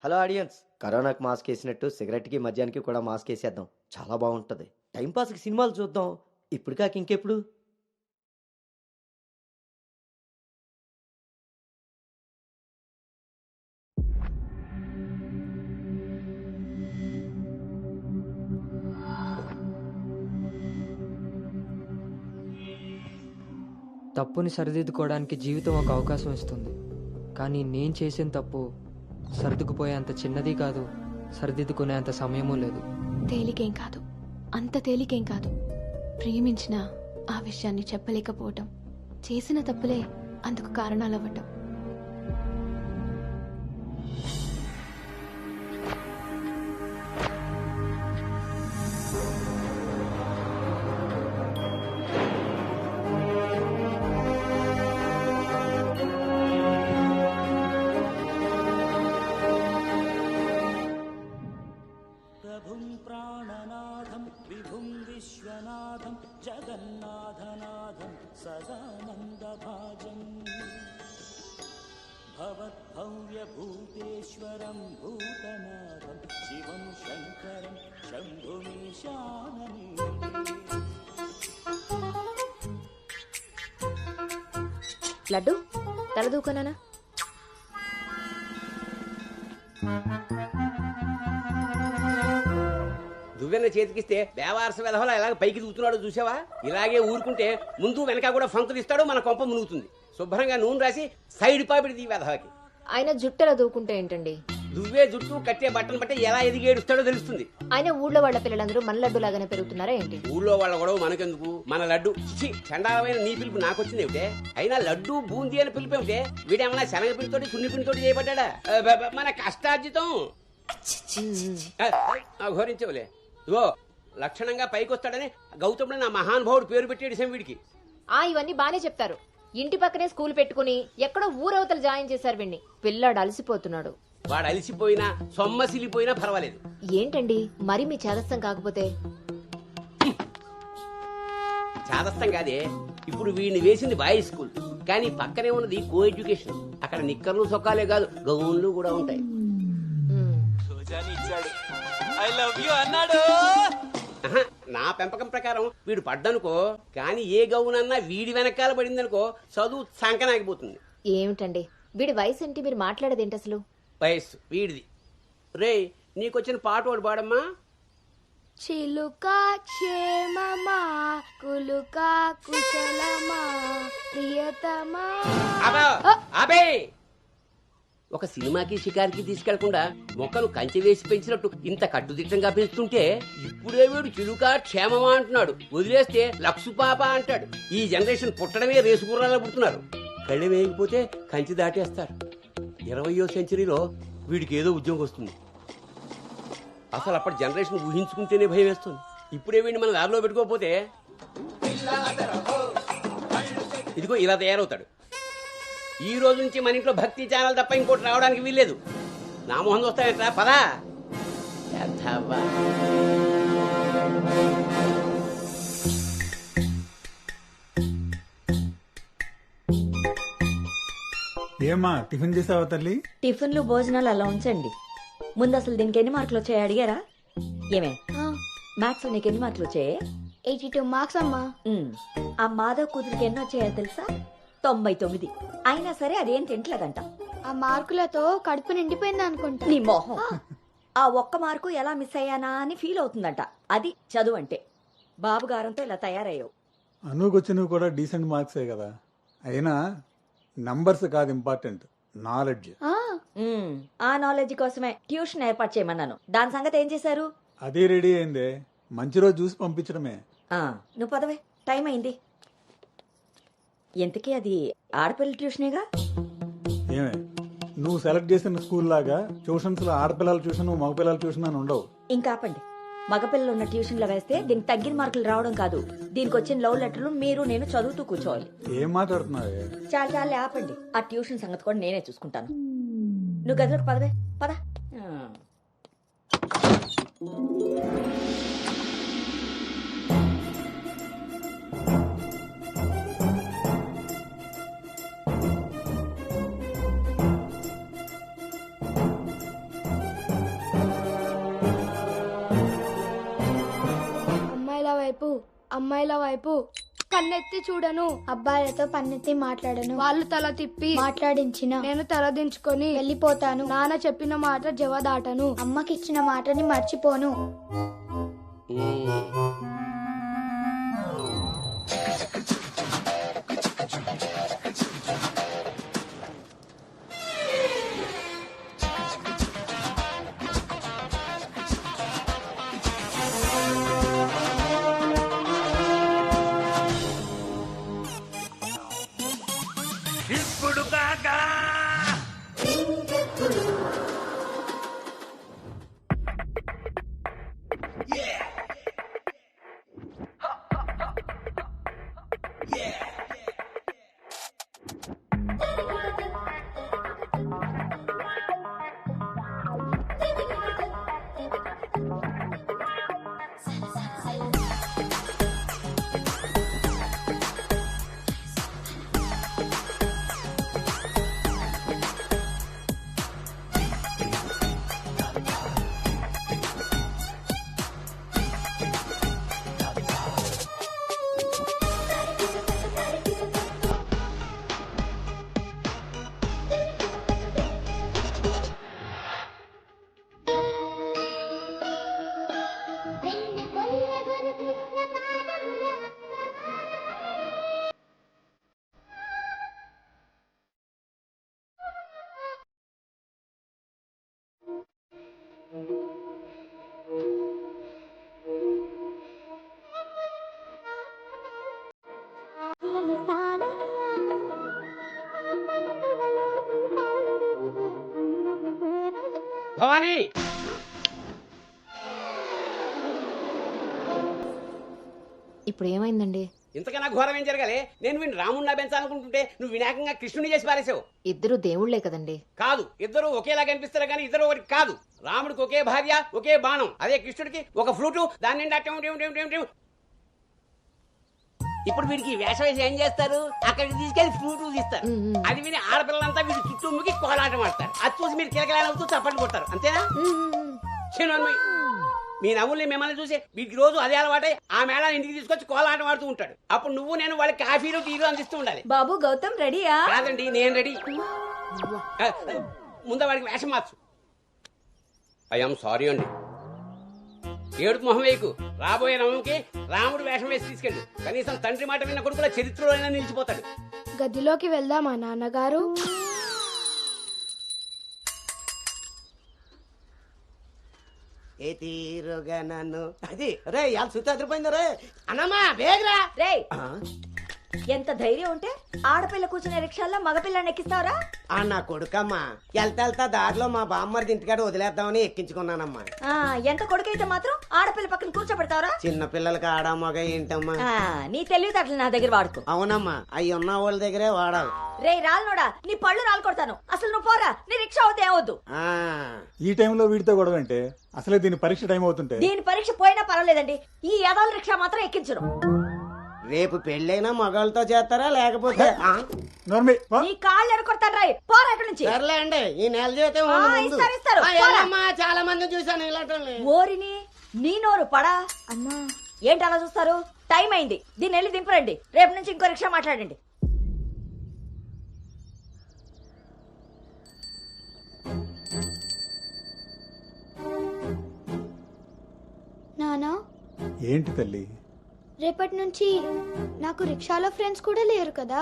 Hello audience, కరోనాకి mask వేసినట్టు సిగరెట్కి మద్యానికి కూడా మాస్క్ వేసేద్దాం. చాలా బాగుంటుంది. టైంపాస్కి సినిమాలు చూద్దాం. ఇప్పుడు కాక ఇంకెప్పుడు. తప్పుని సరిదిద్దుకోవడానికి జీవితం ఒక అవకాశం ఇస్తుంది. కానీ నేను చేసిన తప్పు సర్దుకుపోయేంత చిన్నది కాదు, సరిదిద్దుకునేంత సమయమూ లేదు. తేలికేం కాదు, అంత తేలికేం కాదు. ప్రేమించిన ఆ విషయాన్ని చెప్పలేకపోవటం, చేసిన తప్పులే అందుకు కారణాలవ్వటం. ప్రభుం ప్రాణనాథం విభుం విశ్వనాథం జగన్నాథనాథం సదానందభాజం భవద్భవ్యభూతేశ్వరం భూతనాథం శివం శంకరం శంభుమీశానని. లడ్డు తలదూకనా? దువ్వెన చేతికిస్తే దేవారస వెధవలా ఎలాగ పైకి దూకుతున్నాడో చూసావా? ఇలాగే ఊరుకుంటే ముందు వెనక కూడా ఫంకులు ఇస్తాడు, మన కొంప మునుగుతుంది. శుభ్రంగా నూనె రాసి సైడ్ పాపిడి వెధవకి. ఆయన జుట్టెలా దూకుంటే ఏంటండి? దువ్వే జుట్టు కట్టే బట్టను బట్టి ఎలా ఎదిగి ఏడుస్తాడో తెలుస్తుంది. ఆయన ఊళ్ళో వాళ్ళ పిల్లలందరూ మన లడ్డు లాగానే పెరుగుతున్నారా ఏంటి? ఊళ్ళో వాళ్ళ గొడవ మనకెందుకు? మన లడ్డు చండాలమైన నీ పిలుపు నాకొచ్చింది ఏమిటే? అయినా లడ్డు బూందీ అని పిలుపు ఏమిటే? వీడేమన్నా శనగపిండితోటి సున్నిపిండితోటి చేయబడ్డా? మన కష్టార్జితం ఘోరించవులే. ఇగో లక్షణంగా పైకొస్తాడని గౌతముడు నా మహానుభావుడు పేరు పెట్టాడు వీడికి. ఇవన్నీ బానే చెప్తారు. ఇంటి పక్కనే స్కూల్ పెట్టుకుని ఎక్కడో ఊరవతలు జాయిన్ చేశారు వీడిని. పిల్లాడు అలసిపోతున్నాడు. వాడు అలిసిపోయినా సొమ్మసిలిపోయినా పర్వాలేదు. ఏంటండి మరి మీ చేదస్తం కాకపోతే? చాదస్తం కాదే, ఇప్పుడు వీడిని వేసింది బాయ్స్ స్కూల్, కానీ పక్కనే ఉన్నది కో ఎడ్యుకేషన్. అక్కడ నిక్కర్లు సొక్కాలే కాదు, గౌన్లు కూడా ఉంటాయి. ఆహా, నా పెంపకం ప్రకారం వీడు పడ్డనుకో, కానీ ఏ గౌనన్నా వీడి వెనకాల పడిందనుకో చదువు సంకనాగిపోతుంది. ఏమిటండి వీడి వయసు ఏంటి? మీరు మాట్లాడేదేంటి అసలు? వయస్సు వీడిది. రే, నీకొచ్చిన పాట వాడు పాడమ్మా. చిలుక క్షేమమా కులుక కుశలమా ప్రియతమా. అబే, ఒక సినిమాకి షికారికి తీసుకెళ్లకుండా మొక్కను కంచె వేసి పెంచినట్టు ఇంత కట్టుదిట్టంగా పెంచుతుంటే ఇప్పుడే వీడు చిలుక క్షేమమా అంటున్నాడు. వదిలేస్తే లక్సు పాప అంటాడు. ఈ జనరేషన్ పుట్టడమే రేసుగుర్రాలా పుడుతున్నారు. కళ్ళె వేయకపోతే కంచి దాటేస్తారు. 20వ సెంచరీలో వీడికి ఏదో ఉద్యోగం వస్తుంది. అసలు అప్పటి జనరేషన్ ఊహించుకుంటేనే భయం వేస్తుంది. ఇప్పుడే వీడిని మన దారిలో పెట్టుకోకపోతే ఇదిగో ఇలా తయారవుతాడు. ఈ రోజు నుంచి మన ఇంట్లో భక్తి ఛానల్ తప్ప ఇంకోటి రావడానికి వీల్లేదు. నా మొహం వస్తాయంట పదా. ఏమ్మా టిఫిన్ చేసావా తల్లి? టిఫిన్లు భోజనాలు అలా ఉంచండి. ముందు అసలు దీనికి ఎన్ని మార్కులు వచ్చాయి అడిగారా? ఏమే మ్యాథ్స్ నీకు ఎన్ని మార్కులు వచ్చాయి? 82 మార్క్స్ అమ్మా. ఆ మాధవ్ కూతురికి ఎన్ని వచ్చాయో తెలుసా? 99. అయినా సరే అదేం తింటలేదంట. ఆ మార్కులతో కడుపు నిండిపోయింది అనుకుంటా. నీ మొహం. ఆ ఒక్క మార్కు ఎలా మిస్ అయ్యానా అని ఫీల్ అవుతుందంట. అది చదువు అంటే. బాబు గారంతో ఇలా తయారయ్యావు. అనుకొచ్చినవి కూడా డీసెంట్ మార్క్సే కదా. అయినా నంబర్స్ కాదు ఇంపార్టెంట్, నాలెడ్జ్. ఆ నాలెడ్జ్ కోసమే ట్యూషన్ ఏర్పాటు చేయమన్నాను. దాని సంగతి ఏం చేశారు? అది రెడీ అయిందే, మంచి రోజు చూసి పంపించడమే. నువ్వు పదవే, టైం అయింది. ఎంతకీ అది ఆడపిల్ల ట్యూషనేగా? ఏమే, నువ్వు సెలెక్ట్ చేసిన స్కూల్ లాగా ట్యూషన్స్ లో ఆడపిల్లల ట్యూషన్ మగపిల్లల ట్యూషన్ అని ఉండవు. ఇంకా ఆపండి. మగపిల్లలు ఉన్న ట్యూషన్లో వేస్తే దీనికి తగ్గిన మార్కులు రావడం కాదు, దీనికి వచ్చిన లవ్ లెటర్లు మీరు నేను చదువుతూ కూర్చోవాలి. ఏం మాట్లాడుతున్నావే? చాలా ఆపండి. ఆ ట్యూషన్ సంగతి కూడా నేనే చూసుకుంటాను. నువ్వు గదిలోకి పదవే, పద. అమ్మాయిల వైపు కన్నెత్తి చూడను, అబ్బాయిలతో పన్నెత్తి మాట్లాడను, వాళ్ళు తల తిప్పి మాట్లాడించిన నేను తల దించుకొని వెళ్ళిపోతాను, నాన్న చెప్పిన మాట జవదాటను, అమ్మకిచ్చిన మాటని మర్చిపోను. ఇప్పుడు కాగా భవానీ, ఇప్పుడు ఏమైందండి? ఇంతకన్నా ఘోరం ఏం జరగాలి? నేను వీడిని రాముడినా పెంచాలనుకుంటుంటే నువ్వు వినాయకంగా కృష్ణుని చేసి పారేసావు. ఇద్దరు దేవుళ్లే కదండి. కాదు, ఇద్దరు ఒకేలా కనిపిస్తారు కానీ ఇద్దరు ఒకటి కాదు. రాముడికి ఒకే భార్య, ఒకే బాణం. అదే కృష్ణుడికి ఒక ఫ్లూటు, దాని నిండా టిం టిం టిం టిం టిం. ఇప్పుడు వీడికి వేషం వేసి ఏం చేస్తారు? అక్కడికి తీసుకెళ్లి ఫ్లూటు తీస్తారు. అది విని ఆడపిల్లలంతా వీడి చుట్టూ ముగి కోలాటం ఆడతారు. అది చూసి మీరు కిలకలాడుతూ చప్పట్లు కొడతారు. అంతేనా? చిన్నమ్మాయి, మీ నవ్వుల్ని మిమ్మల్ని చూసి వీటికి రోజు అదే అలవాటై ఆ మేళ ఇంటికి తీసుకొచ్చి కోలాటం ఆడుతూ ఉంటాడు. అప్పుడు నువ్వు నేను వాళ్ళకి కాఫీలు టీలు అందిస్తూ ఉండాలి. బాబు గౌతమ్ రెడీయా? కాదండి, నేను రెడీ. ముందు వాడికి వేషం మార్చు. ఐఎమ్ సారీ అండి. ఏడుపు మొహం వేయకు. రాబోయే నవమికి రాముడు వేషం వేసి తీసుకెళ్ళు. కనీసం తండ్రి మాట విన్న కొడుకుల చరిత్రలో అయినా నిలిచిపోతాడు. గదిలోకి వెళ్దామా నాన్నగారు? ఏ తీరుగా నన్ను అది రే ఇవాళ సుత్తి అదిరిపోయింది రే అన్నమ్మా బేగరా రే, ఎంత ధైర్యం ఉంటే ఆడపిల్ల కూర్చునే రిక్షాల్లో మగపిల్లని ఎక్కిస్తావరా? నా కొడుకమ్మా వెళ్తా దారిలో మా బామ్మర్ది ఇంటికాడ వదిలేద్దామని ఎక్కించుకున్నానమ్మా. ఎంత కొడుకైతే మాత్రం ఆడపిల్ల పక్కన కూర్చోబెడతావరా? చిన్న పిల్లలకి ఆడా మగ ఏంటమ్మా? నీ తెలివితేటలు నా దగ్గర వాడుకో. అవునమ్మా, అవి ఉన్న వాళ్ళ దగ్గరే వాడాలి. రే రాల్నోడా, నీ పళ్ళు రాలు కొడతాను. అసలు నువ్వు పోరా, నీ రిక్షా అవుతే ఏమవుద్దు. ఈ టైంలో వీడితో గొడవ అంటే అసలే దీని పరీక్ష టైం అవుతుంటే. దీని పరీక్ష పోయినా పర్వాలేదండి, ఈ యదాల రిక్షా మాత్రం ఎక్కించరు. రేపు పెళ్ళైనా మగాళ్ళతో చేస్తారా లేకపోతే నీ కాళ్ళు ఎరకొడతాను రాయ్, పోరా ఇక్కడి నుంచి. సర్లే అండి, ఈ నెల జీతం ఇస్తారు. చాలా మంది చూసాను ఇలాంటి. ఓరిని నీ నోరు పడా అమ్మా. ఏంటి అలా చూస్తారు? టైం అయింది, దీన్ని వెళ్ళి దింపరండి. రేపు నుంచి ఇంకో రిక్షా మాట్లాడండి. నానా, ఏంటి తల్లి? రేపటి నుంచి నాకు రిక్షాలో ఫ్రెండ్స్ కూడా లేరు కదా?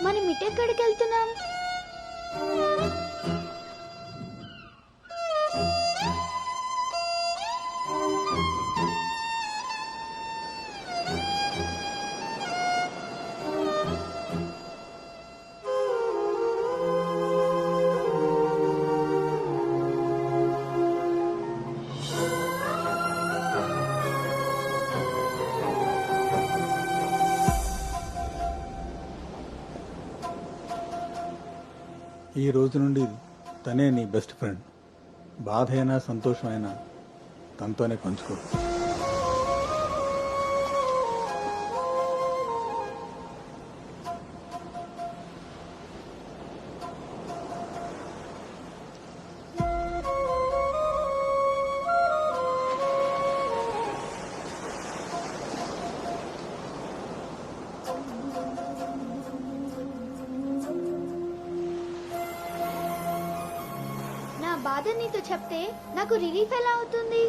మనం ఇటెక్కడికి వెళ్తున్నాం? ఈ రోజు నుండి తనే నీ బెస్ట్ ఫ్రెండ్. బాధ అయినా సంతోషమైనా తనతోనే పంచుకో. నా బాధ నీతో చెప్తే నాకు రిలీఫ్ ఎలా అవుతుంది?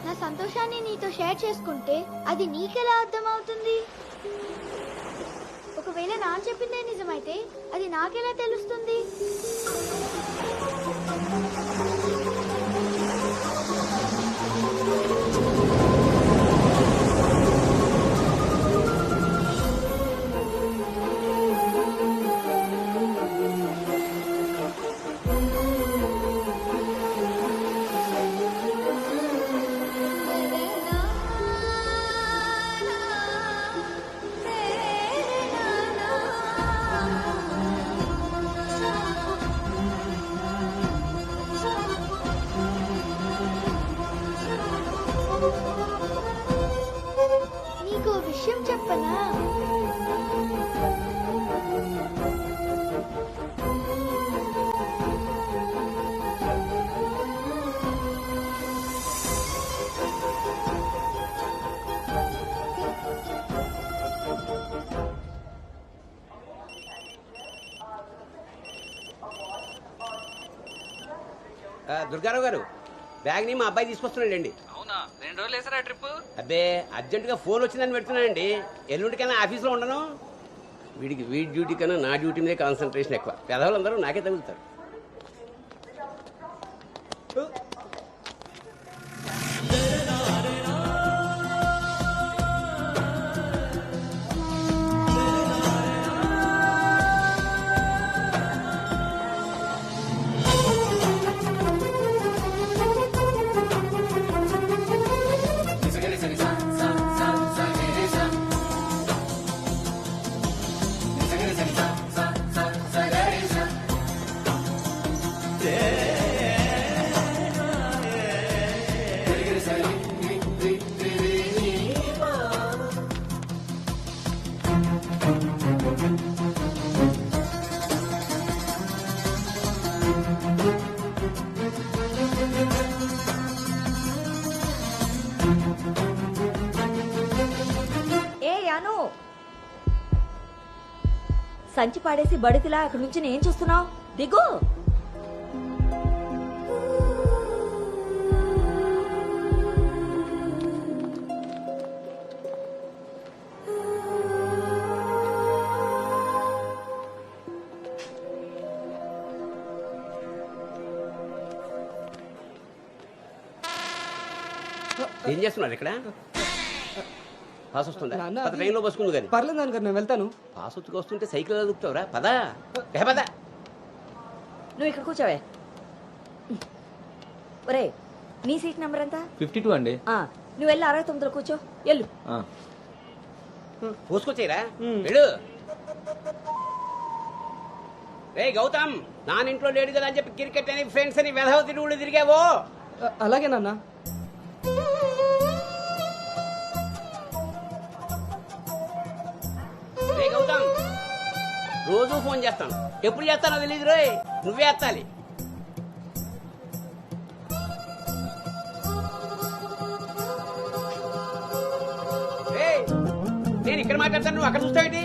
నా సంతోషాన్ని నీతో షేర్ చేసుకుంటే అది నీకెలా అర్థమవుతుంది? ఒకవేళ నాన్న చెప్పిందే నిజమైతే అది నాకెలా తెలుస్తుంది? నీకు ఓ విషయం చెప్పనా? దుర్గారావు గారు, బ్యాగ్ని మా అబ్బాయి తీసుకొస్తున్నాడండి. అవునా, 2 రోజులు వేసారా ట్రిప్? అబ్బే, అర్జెంటుగా ఫోన్ వచ్చిందని పెడుతున్నానండి. ఎల్లుండికైనా ఆఫీస్లో ఉండను. వీడి డ్యూటీ కన్నా నా డ్యూటీ మీదే కాన్సన్ట్రేషన్ ఎక్కువ. పెదవులందరూ నాకే తగులుతారు. సంచి పాడేసి బడితిలా అక్కడి నుంచి నేను చూస్తున్నావు? దిగు. ఏం చేస్తున్నారు ఇక్కడ? పాస్ వస్తుందా? ట్రైన్లో బస్సుకుంది కానీ. పర్లేదు నాన్నగారు, నేను వెళ్తాను. పాస్ వచ్చుకు వస్తుంటే సైకిల్ దొక్కుతావురా? పదా పదా. నువ్వు ఇక్కడ కూర్చోవే. ఒరే, నీ సీట్ నెంబర్ ఎంత? 52 అండి. నువ్వు వెళ్ళి 69లో కూర్చో. వెళ్ళు. పోసుకొచ్చేరా వెళ్ళు. రే గౌతమ్, నానింట్లో లేడు కదా అని చెప్పి క్రికెట్ అని ఫ్రెండ్స్ అని వెధవ తిరుగుడు తిరిగావో. అలాగే నాన్న. రే గౌతమ్, రోజు ఫోన్ చేస్తాను, ఎప్పుడు చేస్తానో తెలియదు రోయ్, నువ్వే ఎత్తాలి. నేను ఇక్కడ మాట్లాడతాను, నువ్వు అక్కడ చూస్తావేంటి?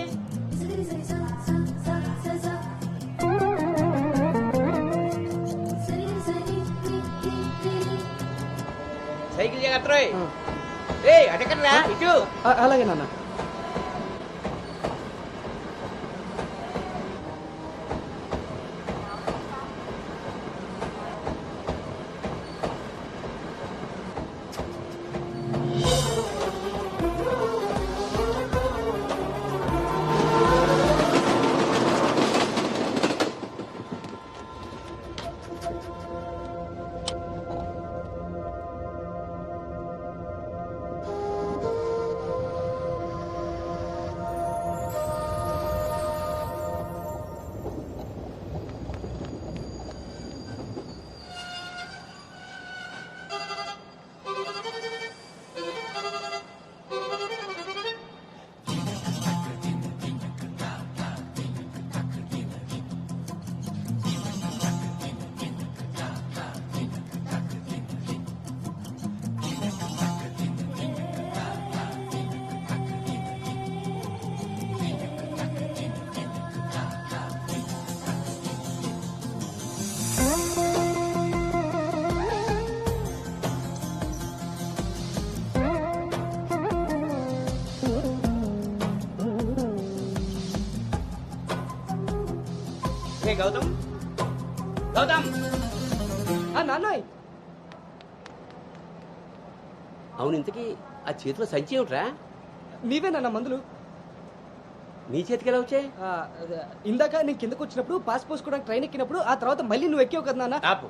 సైకిల్ జాగ్రత్త రోయ్. అటెక్కడరా ఇటు. అలాగే నాన్న. ఓకే గౌతమ్. గౌతమ్ నాన్నయ్ అవును, ఇంతకీ ఆ చేతిలో సంచి ఏమిట్రా? నీవేనా మందులు? నీ చేతికి ఎలా వచ్చాయి? ఇందాక నేను కిందకు వచ్చినప్పుడు పాస్ పోసుకోవడానికి ట్రైన్ ఎక్కినప్పుడు ఆ తర్వాత మళ్ళీ నువ్వు ఎక్కావు కదా నాన్న. ఆపు.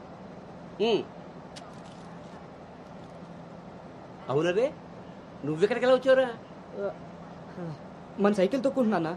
అవునరే, నువ్వెక్కడికి ఎలా వచ్చావురా? మన సైకిల్ తొక్కుంటున్నా.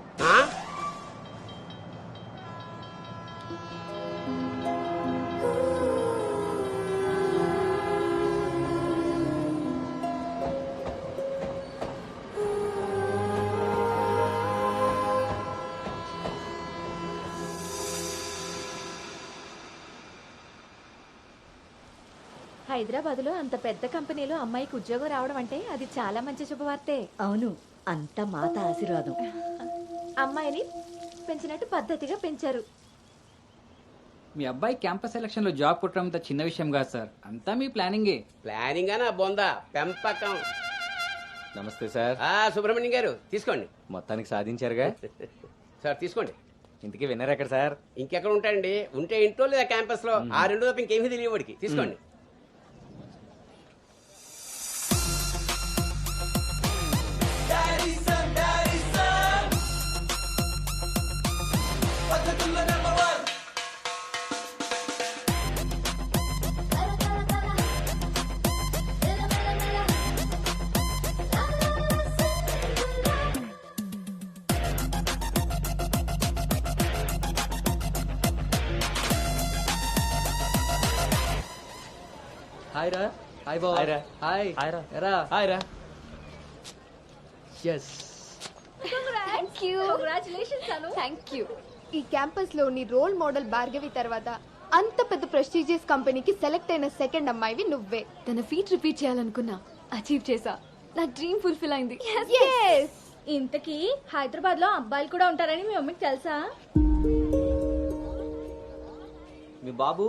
హైదరాబాద్ లో అంత పెద్ద కంపెనీలో అమ్మాయికి ఉద్యోగం రావడం అంటే అది చాలా మంచి శుభవార్తే. అవును, అంతా మాత ఆశీర్వాదం. అమ్మాయిని పెంచినట్టు పద్ధతిగా పెంచారు. మీ అబ్బాయి క్యాంపస్ సెలక్షన్ లో జాబ్ కొట్టడం అంత చిన్న విషయం కాదు సార్, అంతా మీ ప్లానింగే. ప్లానింగ్ అనా బొందా పెంపకం. నమస్తే సార్. సుబ్రహ్మణ్యం గారు తీసుకోండి. మొత్తానికి సాధించారుగా. సార్ తీసుకోండి. ఇంతకీ విన్నర్ ఎక్కడ సార్? ఇంకెక్కడ ఉంటాయండి, ఉంటే ఇంట్లో లేదా క్యాంపస్ లో. ఆ రెండు తప్ప ఇంకేమీ తెలియవాడికి. తీసుకోండి. హాయ్ రా. హాయ్ బాబు. హాయ్ రా. హాయ్. హాయ్ రా. ఎరా. హాయ్ రా. ఎస్. Thank you. ఈ క్యాంపస్ లో నీ రోల్ మోడల్ భార్గవి తర్వాత అంత పెద్ద ప్రెస్టీజియస్ కంపెనీకి సెలెక్ట్ అయిన సెకండ్ అమ్మాయివి నువ్వే. తన ఫీట్ రిపీట్ చేయాలనుకున్నా, అచీవ్ చేసా. నా డ్రీమ్ ఫుల్ఫిల్ అయింది. ఇంతకీ హైదరాబాద్ లో అబ్బాయిలు కూడా ఉంటారని మీ మమ్మీకి తెలుసా? మీ బాబు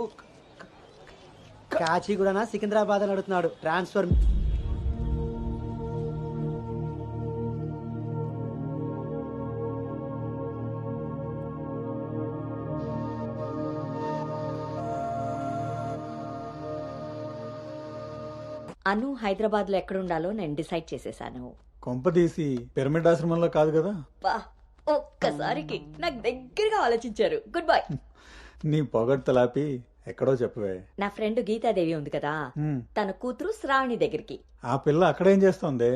కాచిగూడనా సికింద్రాబాద్ అని అడుగుతున్నాడు. ట్రాన్స్ఫర్. అను హైదరాబాద్ లో ఎక్కడుండాలో నేను డిసైడ్ చేసేసాను. కొంపదీసి పిరమిడ్ ఆశ్రమంలో కాదు కదా? బా, ఒక్కసారికి నాకు దగ్గరగా ఆలోచించారు. Good bye. నీ పొగడ్తలాపి ఎక్కడో చెప్పవే. నా ఫ్రెండ్ గీతాదేవి ఉంది కదా, తన కూతురు శ్రావణి దగ్గరికి. ఆ పిల్ల అక్కడేం చేస్తోంది?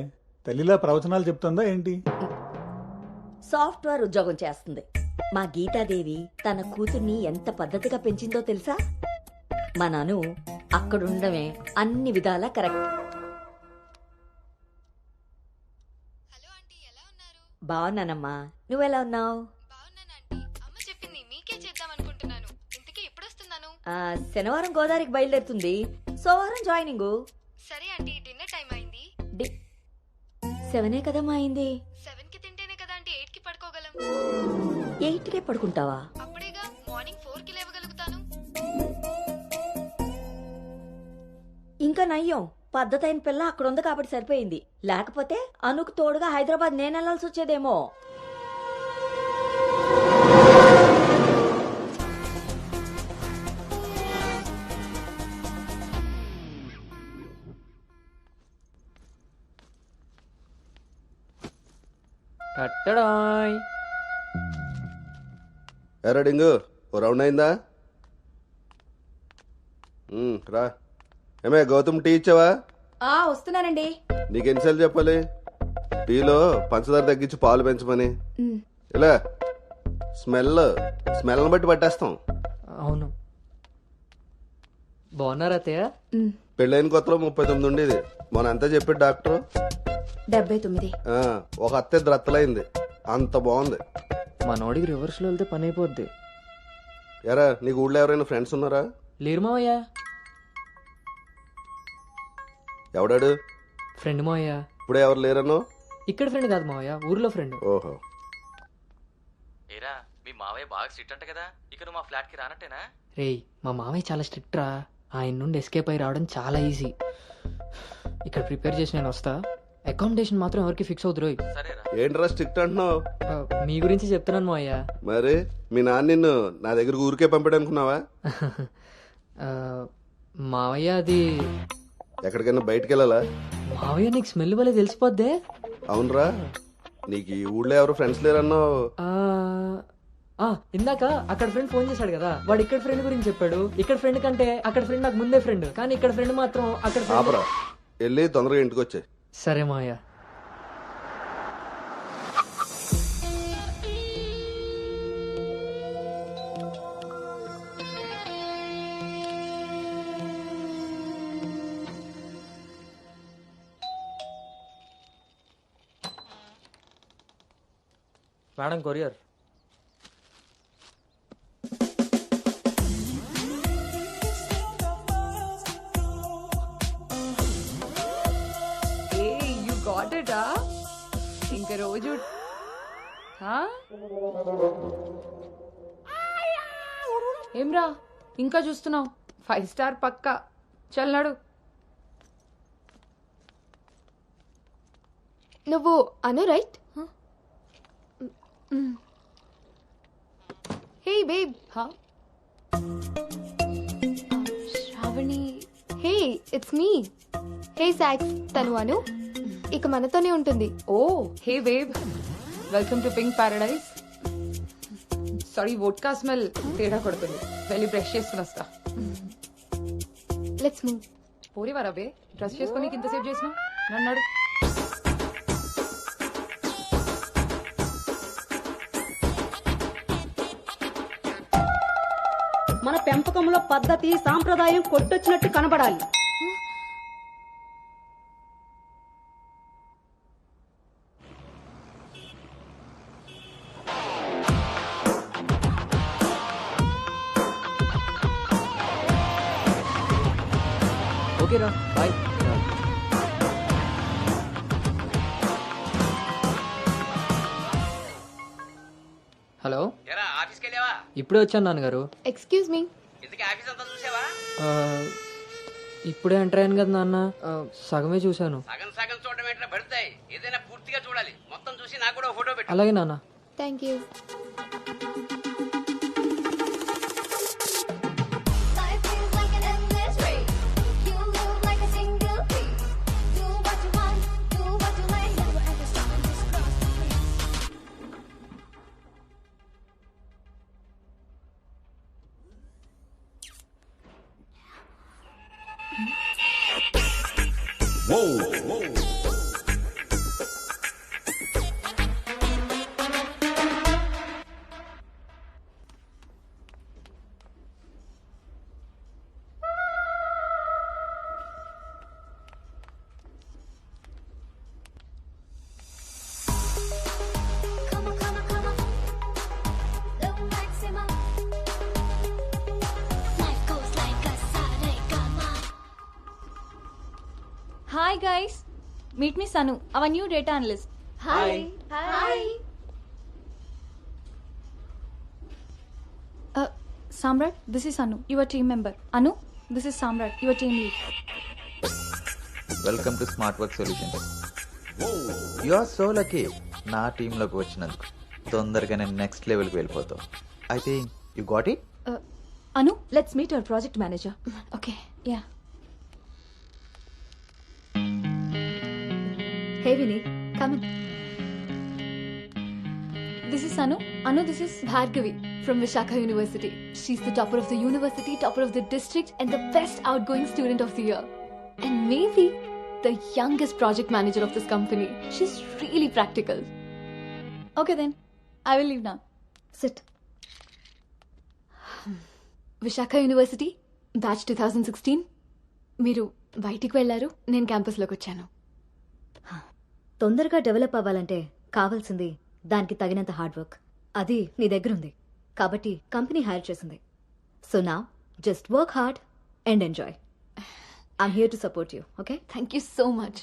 తల్లిలా ప్రవచనాలు చెప్తుందా ఏంటి? సాఫ్ట్వేర్ ఉద్యోగం చేస్తుంది. మా గీతాదేవి తన కూతుర్ని ఎంత పద్ధతిగా పెంచిందో తెలుసా? మా నాను అక్కడుండమే అన్ని విధాలా కరెక్ట్. బాగున్నానమ్మా, నువ్వెలా ఉన్నావు? శనివారం గోదావరికి బయలుదేరుతుంది, సోమవారం జాయినింగ్. సరే ఆంటీ, డిన్నర్ టైం అయింది. 7 కదమ్మా అయింది. 7 కి తింటేనే కదా ఆంటీ 8 కి పడుకోగలం. 8కే పడుకుంటావా? అప్పుడేగా మార్నింగ్ 4 కి లేవగలుగుతాను. ఇంకా నయ్యం, పద్ధతైన పిల్ల అక్కడ ఉంది కాబట్టి సరిపోయింది. లేకపోతే అనుకు తోడుగా హైదరాబాద్ నేను వెళ్లాల్సి వచ్చేదేమో. కట్టడాయ్. ఎరా డింగు, ఓ రౌండ్ అయిందా? రా. ఏమే గౌతమ్, టీ ఇచ్చావా? వస్తున్నానండి. నీకెన్నిసార్లు చెప్పాలి టీలో పంచదార తగ్గించి పాలు పెంచమని? ఇలా స్మెల్ బట్టి పట్టేస్తాం. అవును. బాగున్నారా అత్తయ్య? పెళ్ళైన కొత్తలో 39 ఉండేది. మొన్న అంతా చెప్పాడు డాక్టర్. 79. ఒక అత్తే ద్రత్తలైంది. అంత బాగుంది. మనోడికి రివర్స్ లో వెళ్తే పని అయిపోద్ది. ఎరా, నీకు ఊళ్ళో ఎవరైనా ఫ్రెండ్స్ ఉన్నారా? లేరు మావయ్య. ఎవడాడు? ఫ్రెండ్ మావయ్య. ఇప్పుడే ఎవరు లేరను? ఇక్కడ ఫ్రెండ్ కాదు మావయ్య, ఊర్లో ఫ్రెండ్. ఓహో. ఏరా, మీ మావయ్య బాగా స్ట్రిక్ట్ అంట కదా, ఇక నువ్వు మా ఫ్లాట్ కి రానట్టేనా? రేయ్, మా మావయ్య చాలా స్ట్రిక్ట్ రా. ఆయన నుండి ఎస్కేప్ అయి రావడం చాలా ఈజీ. ఇక్కడ ప్రిపేర్ చేసి నేను వస్తా, అకామిడేషన్ మాత్రం ఎవరికి ఫిక్స్ అవుతురు. సరేరా. ఏంట్రా స్ట్రిక్ట్ అంటున్నావు? మీ గురించి చెప్తున్నాను మావయ్య. మరి మీ నాన్న నిన్ను నా దగ్గరకు ఊరికే పంపాడు అనుకున్నావా? మావయ్య అది ఎక్కడికైనా బయటికి వెళ్ళాలా? మావయ్య నీకు స్మెల్ వల్లే తెలిసిపోద్దే. అవునరా, నీకు ఈ ఊళ్ళో ఎవరు ఫ్రెండ్స్ లేరన్నావు. ఇందాక అక్కడ ఫ్రెండ్ ఫోన్ చేశాడు కదా, వాడు ఇక్కడ ఫ్రెండ్ గురించి చెప్పాడు. ఇక్కడ ఫ్రెండ్ కంటే అక్కడ ఫ్రెండ్ నాకు ముందే ఫ్రెండ్, కానీ ఇక్కడ ఫ్రెండ్ మాత్రం అక్కడ friend. ఆపరా, వెళ్ళి తొందరగా ఇంటికి వచ్చాయి. సరే మావయ్య. Madam courier. You got it. ఇంక రోజు ఏమ్రా ఇంకా చూస్తున్నావు? 5 స్టార్ పక్కా. చల్లాడు. నువ్వు Anu right? Hey babe. Shravani. Hey it's me. Hey సాక్స్, తను అను. ఇక మనతోనే ఉంటుంది. ఓ హే వేవ్, welcome to pink paradise. Sorry, vodka smell తేడా కొడుతుంది. వెళ్ళి బ్రష్ చేసుకుని వస్తా. Let's move. పోరివారా బే, డ్రెస్ చేసుకొని ఇంతసేపు చేసినా నన్నాడు. మన పెంపకంలో పద్ధతి సాంప్రదాయం కొట్టొచ్చినట్టు కనబడాలి. ఓకేరా, బాయ్. హలో, ఆఫీస్కి వెళ్ళావా? ఇప్పుడే వచ్చాను నాన్నగారు. Excuse me. ఇంతకీ ఆఫీస్ అంతా చూసావా? ఇప్పుడే ఎంటర్ అయ్యాను కదా నాన్న, సగమే చూశాను. సగం సగం చూడడం ఏంటో పడతాయి. ఏదైనా పూర్తిగా చూడాలి. మొత్తం చూసి నాకు కూడా ఫోటో పెట్టు. అలాగే నాన్న. Thank you. Hi guys, meet me Sanu, our new data analyst. Hi. Hi. Samrat, this is Anu, your team member. Anu, this is Samrat, your team lead. Welcome to Smart Work Solutions. You are so lucky నా టీంలోకి వచ్చినందుకు. తొందరగానే next లెవెల్కి వెళ్ళిపోతావు. I think you got it. Anu, let's meet our project manager. Okay, yeah. Hey Vinny, come in. This is Anu. Anu, this is Bhargavi from Vishakha University. She's the topper of the university, topper of the district, and the best outgoing student of the year. And maybe the youngest project manager of this company. She's really practical. Okay then, I will leave now. Sit. Vishakha University, batch 2016. మీరు బయటికి వెళ్ళారు, నేను క్యాంపస్లోకి వచ్చాను. తొందరగా develop అవ్వాలంటే కావాల్సింది దానికి తగినంత హార్డ్ వర్క్. అది నీ దగ్గర ఉంది కాబట్టి కంపెనీ హైర్ చేసింది. So now just work hard and enjoy. I'm here to support you. Okay, thank you so much.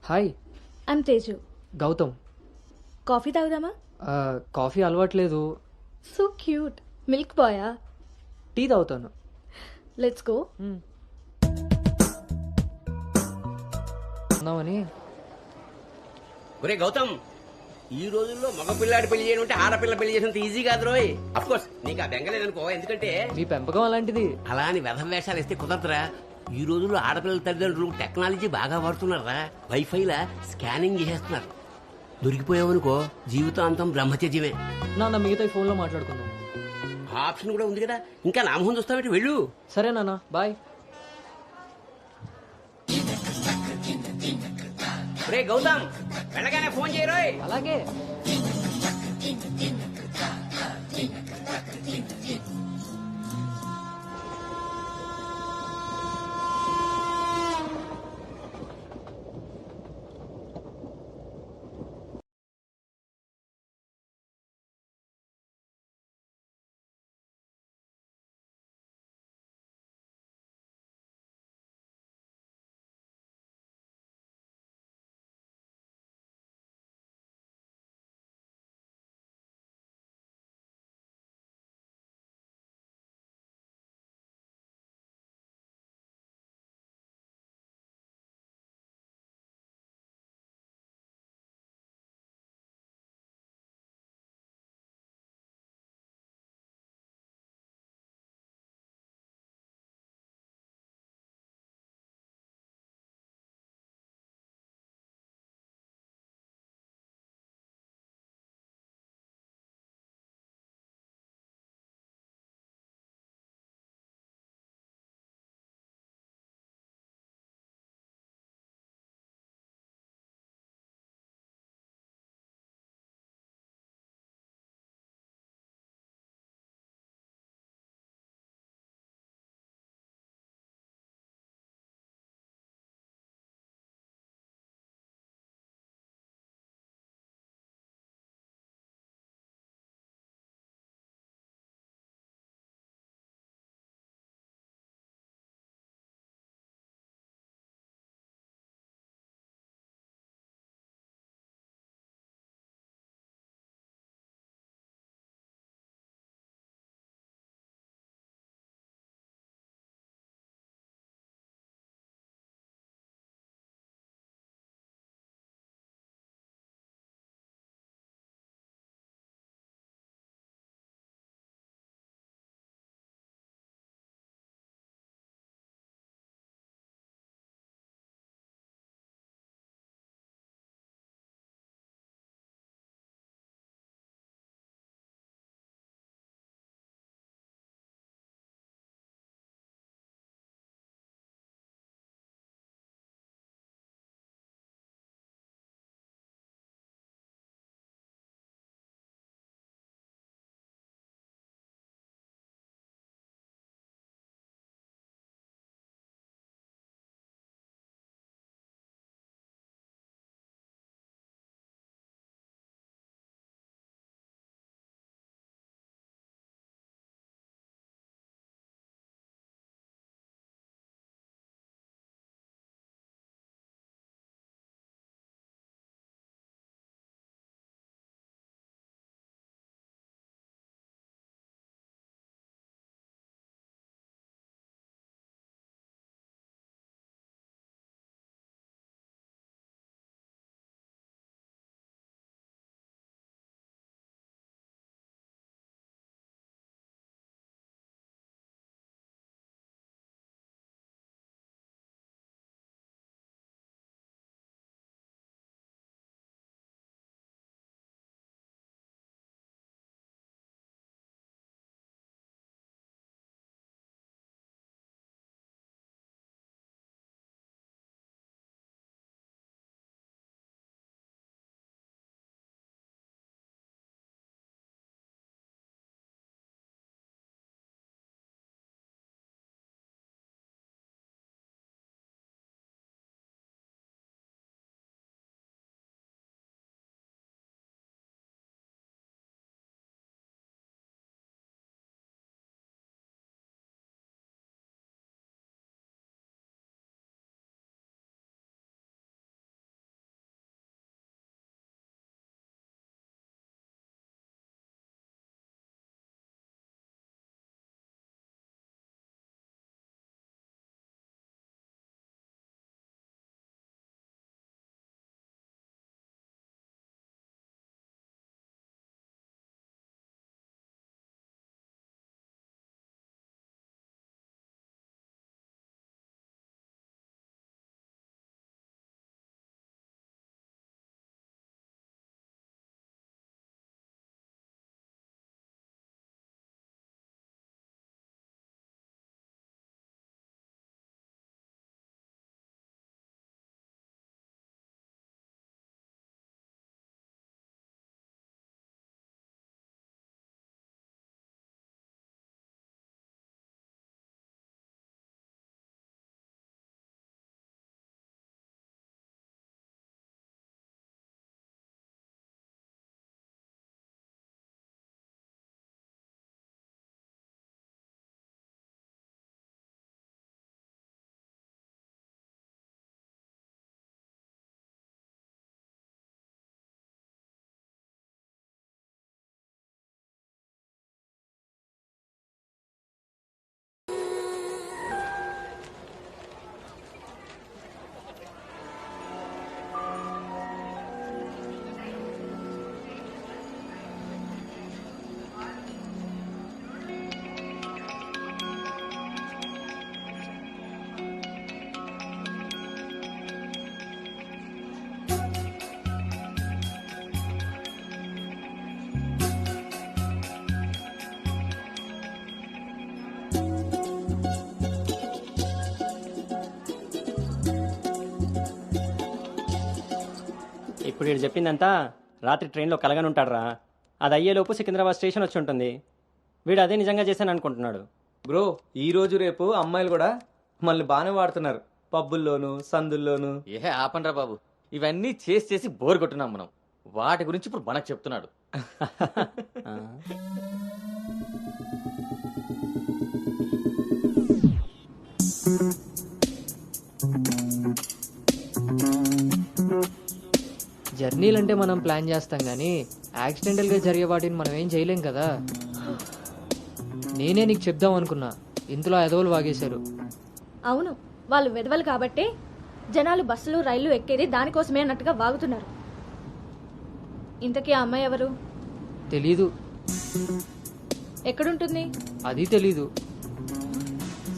Hi. I'm Teju. Gautam. Coffee తాగుదామా? కాఫీ అలవాట్లేదు. So cute. మిల్క్ బాయా? టీ తాగుతాను. Let's go. ఉన్నామని. ఒరే గౌతమ్, ఈ రోజుల్లో మగ పిల్లాడి పెళ్లి చేయడం అంటే ఆడపిల్ల పెళ్లి చేసినంత ఈజీ కాదు రోయ్. అఫ్ కోర్స్ నీకు ఆ బెంగలేదనుకో, ఎందుకంటే మీ పెంపకం అలాంటిది. అలా అని వ్యధం వేషాలు వేస్తే కుదరదురా. ఈ రోజుల్లో ఆడపిల్లల తల్లిదండ్రులు టెక్నాలజీ బాగా వాడుతున్నారా. వైఫైలా స్కానింగ్ చేసేస్తున్నారు. దొరికిపోయావనుకో జీవితాంతం బ్రహ్మచర్యమే. నాన్న మిగతా ఫోన్లో మాట్లాడుకుందాం. ఆ ఆప్షన్ కూడా ఉంది కదా. ఇంకా నా మొహం చూస్తావేంటి, వెళ్ళు. సరే నాన్న, బాయ్. రే గౌతమ్, వెళ్ళగానే ఫోన్ చేయరోయ్. అలాగే. ఇప్పుడు వీడు చెప్పిందంతా రాత్రి ట్రైన్లో కలగని ఉంటాడురా. అది అయ్యేలోపు సికింద్రాబాద్ స్టేషన్ వచ్చి ఉంటుంది. వీడు అదే నిజంగా చేశాను అనుకుంటున్నాడు. బ్రో ఈ రోజు రేపు అమ్మాయిలు కూడా మనల్ని బాగానే వాడుతున్నారు, పబ్బుల్లోను సందుల్లోను. ఏ ఆపండ్రా బాబు, ఇవన్నీ చేసి చేసి బోర్ కొట్టున్నాం మనం. వాటి గురించి ఇప్పుడు మనకు చెప్తున్నాడు. జర్నీలు అంటే మనం ప్లాన్ చేస్తాం కానీ యాక్సిడెంటల్గా జరిగే వాటిని మనం ఏం చేయలేం కదా. నేనే నీకు చెప్దాం అనుకున్నా, ఇంతలో ఎదవలు వాగేశారు. అవును, వాళ్ళు వెదవలు కాబట్టే జనాలు బస్సులు రైళ్లు ఎక్కేది దానికోసమే అన్నట్టుగా వాగుతున్నారు. ఇంతకీ ఆ అమ్మాయి ఎవరు? తెలీదు. ఎక్కడుంటుంది? అది తెలీదు.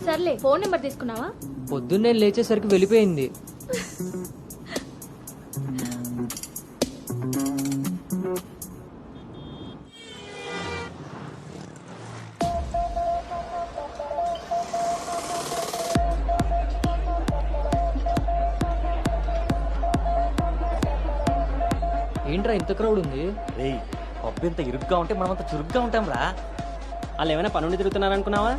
సర్లే, ఫోన్ నెంబర్ తీసుకున్నావా? పొద్దున్నే లేచేసరికి వెళ్ళిపోయింది. ఏంట్రా ఇంత క్రౌడ్ ఉంది? రేయ్, పబ్బు ఇంత ఇరుగ్గా ఉంటే మనం అంత చురుగ్గా ఉంటాం రా. వాళ్ళు ఏమైనా పనుండి తిరుగుతున్నారనుకున్నావా?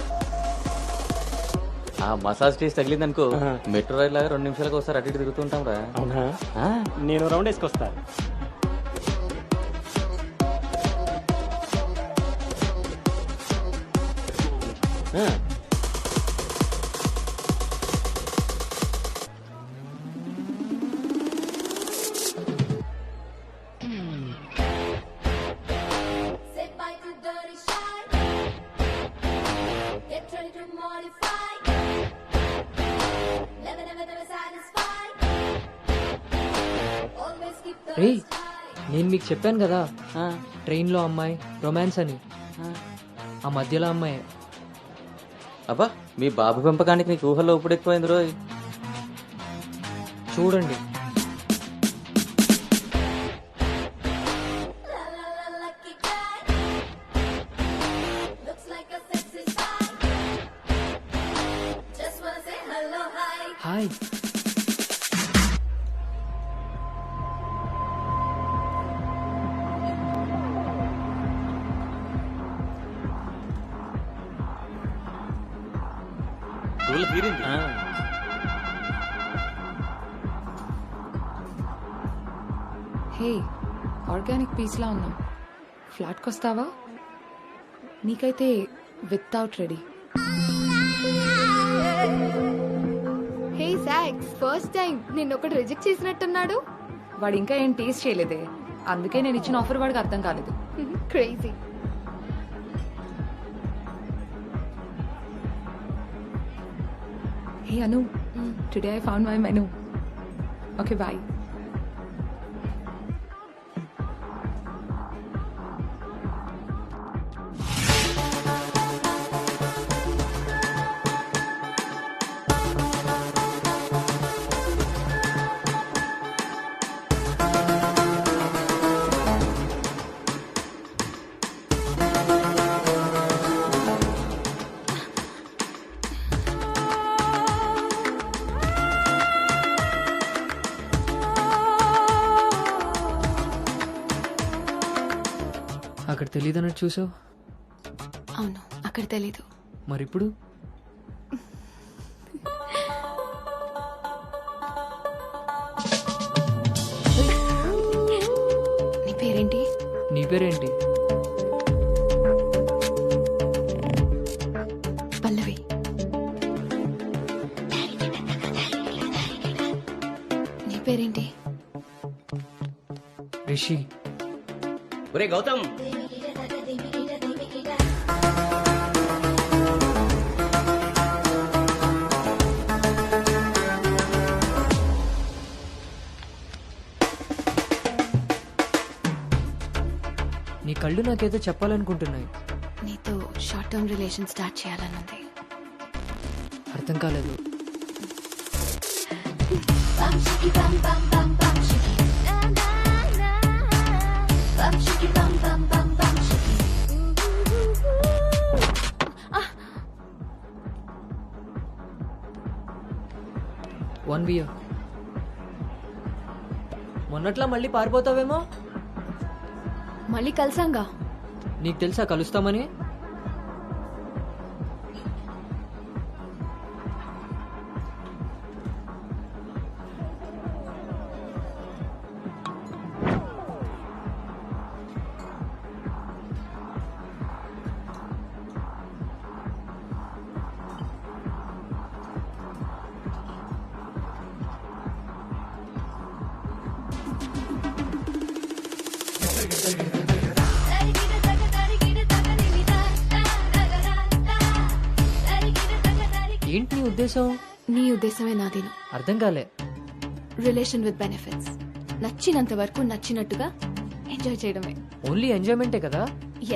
ఆ మసాజ్ టేస్ట్ తగిలిందనుకో, మెట్రో రైల్ లాగా 2 నిమిషాలకు ఒకసారి అటు ఇటు తిరుగుతూ ఉంటాం రా. అవునా? నేను రౌండ్ వేసుకొస్తా. రే, నేను మీకు చెప్పాను కదా ట్రైన్లో అమ్మాయి రొమాన్స్ అని. ఆ మధ్యలో అమ్మాయి. అబ్బా, మీ బాబు పెంపకానికి నీకు ఊహల్లో ఇప్పుడు ఎక్కువైంది రోయ్. చూడండి. హాయ్. హే, ఆర్గానిక్ పీస్లా ఉన్నాం. ఫ్లాట్కి వస్తావా? నీకైతే వితౌట్ రెడీ. హే సాక్స్, ఫస్ట్ టైం నిన్న ఒకటి రిజెక్ట్ చేసినట్టున్నాడు. వాడు ఇంకా ఏం టేస్ట్ చేయలేదే, అందుకే నేను ఇచ్చిన ఆఫర్ వాడికి అర్థం కాలేదు. Crazy. Hey Anu, today I found my menu. Okay bye. అక్కడ తెలియదన్నట్టు చూసావు. అవును, అక్కడ తెలీదు. మరిప్పుడు నీ పేరేంటి? నీ పేరేంటి? పల్లవి. నీ పేరేంటి? రిషి. ఒరే గౌతమ్, నీ కళ్ళు నాకేదో చెప్పాలనుకుంటున్నాయి. నీతో షార్ట్ టర్మ్ రిలేషన్ స్టార్ట్ చేయాలనుంది. అర్థం కాలేదు. One beer. మొన్నట్లా మళ్ళీ పారిపోతావేమో. మళ్ళీ కలిసాంగా. నీకు తెలుసా కలుస్తామని? ఏంటి నీ ఉద్దేశం? నీ ఉద్దేశమే నాదేను. అర్థం కాలే. Relation with benefits. నచ్చినంత వరకు నచ్చినట్టుగా ఎంజాయ్ చేయడమే. ఓన్లీ ఎంజాయ్మెంటే కదా?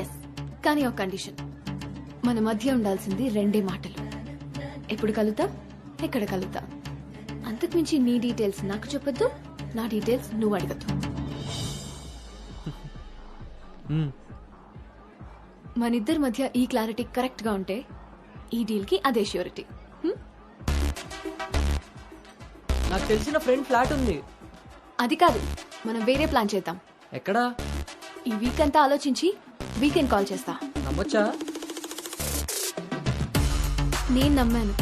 ఎస్, కానీ ఒక కండిషన్. మన మధ్య ఉండాల్సింది 2 మాటలు. ఎప్పుడు కలుద్దాం, ఎక్కడ కలుద్దాం. అంతకుమించి నీ డీటెయిల్స్ నాకు చెప్పొద్దు, నా డీటెయిల్స్ నువ్వు అడగద్దు. మనిద్దరి మధ్య ఈ క్లారిటీ కరెక్ట్ గా ఉంటే ఈ డీల్ కి అదే ష్యూరిటీ. నాకు తెలిసిన ఫ్రెండ్ ఫ్లాట్ ఉంది. అది కాదు, మనం వేరే ప్లాన్ చేద్దాం. ఎక్కడా? ఈ వీక్ అంతా ఆలోచించి వీకెండ్ కాల్ చేస్తా. నమ్మొచ్చా? నేను నమ్మాను.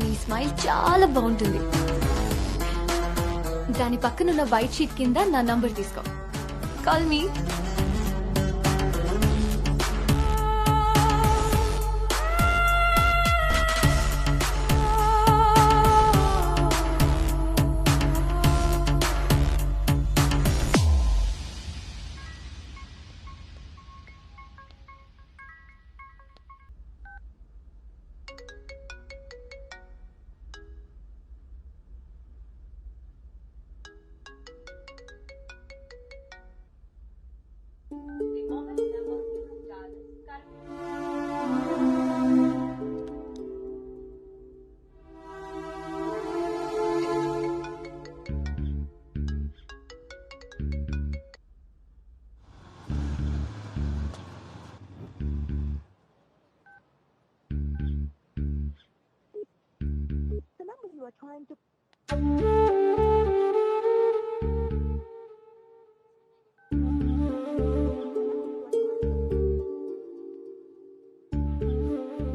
నీ స్మైల్ చాలా బాగుంటుంది. దాని పక్కనున్న వైట్ షీట్ కింద నా నంబర్ తీసుకో. Call me.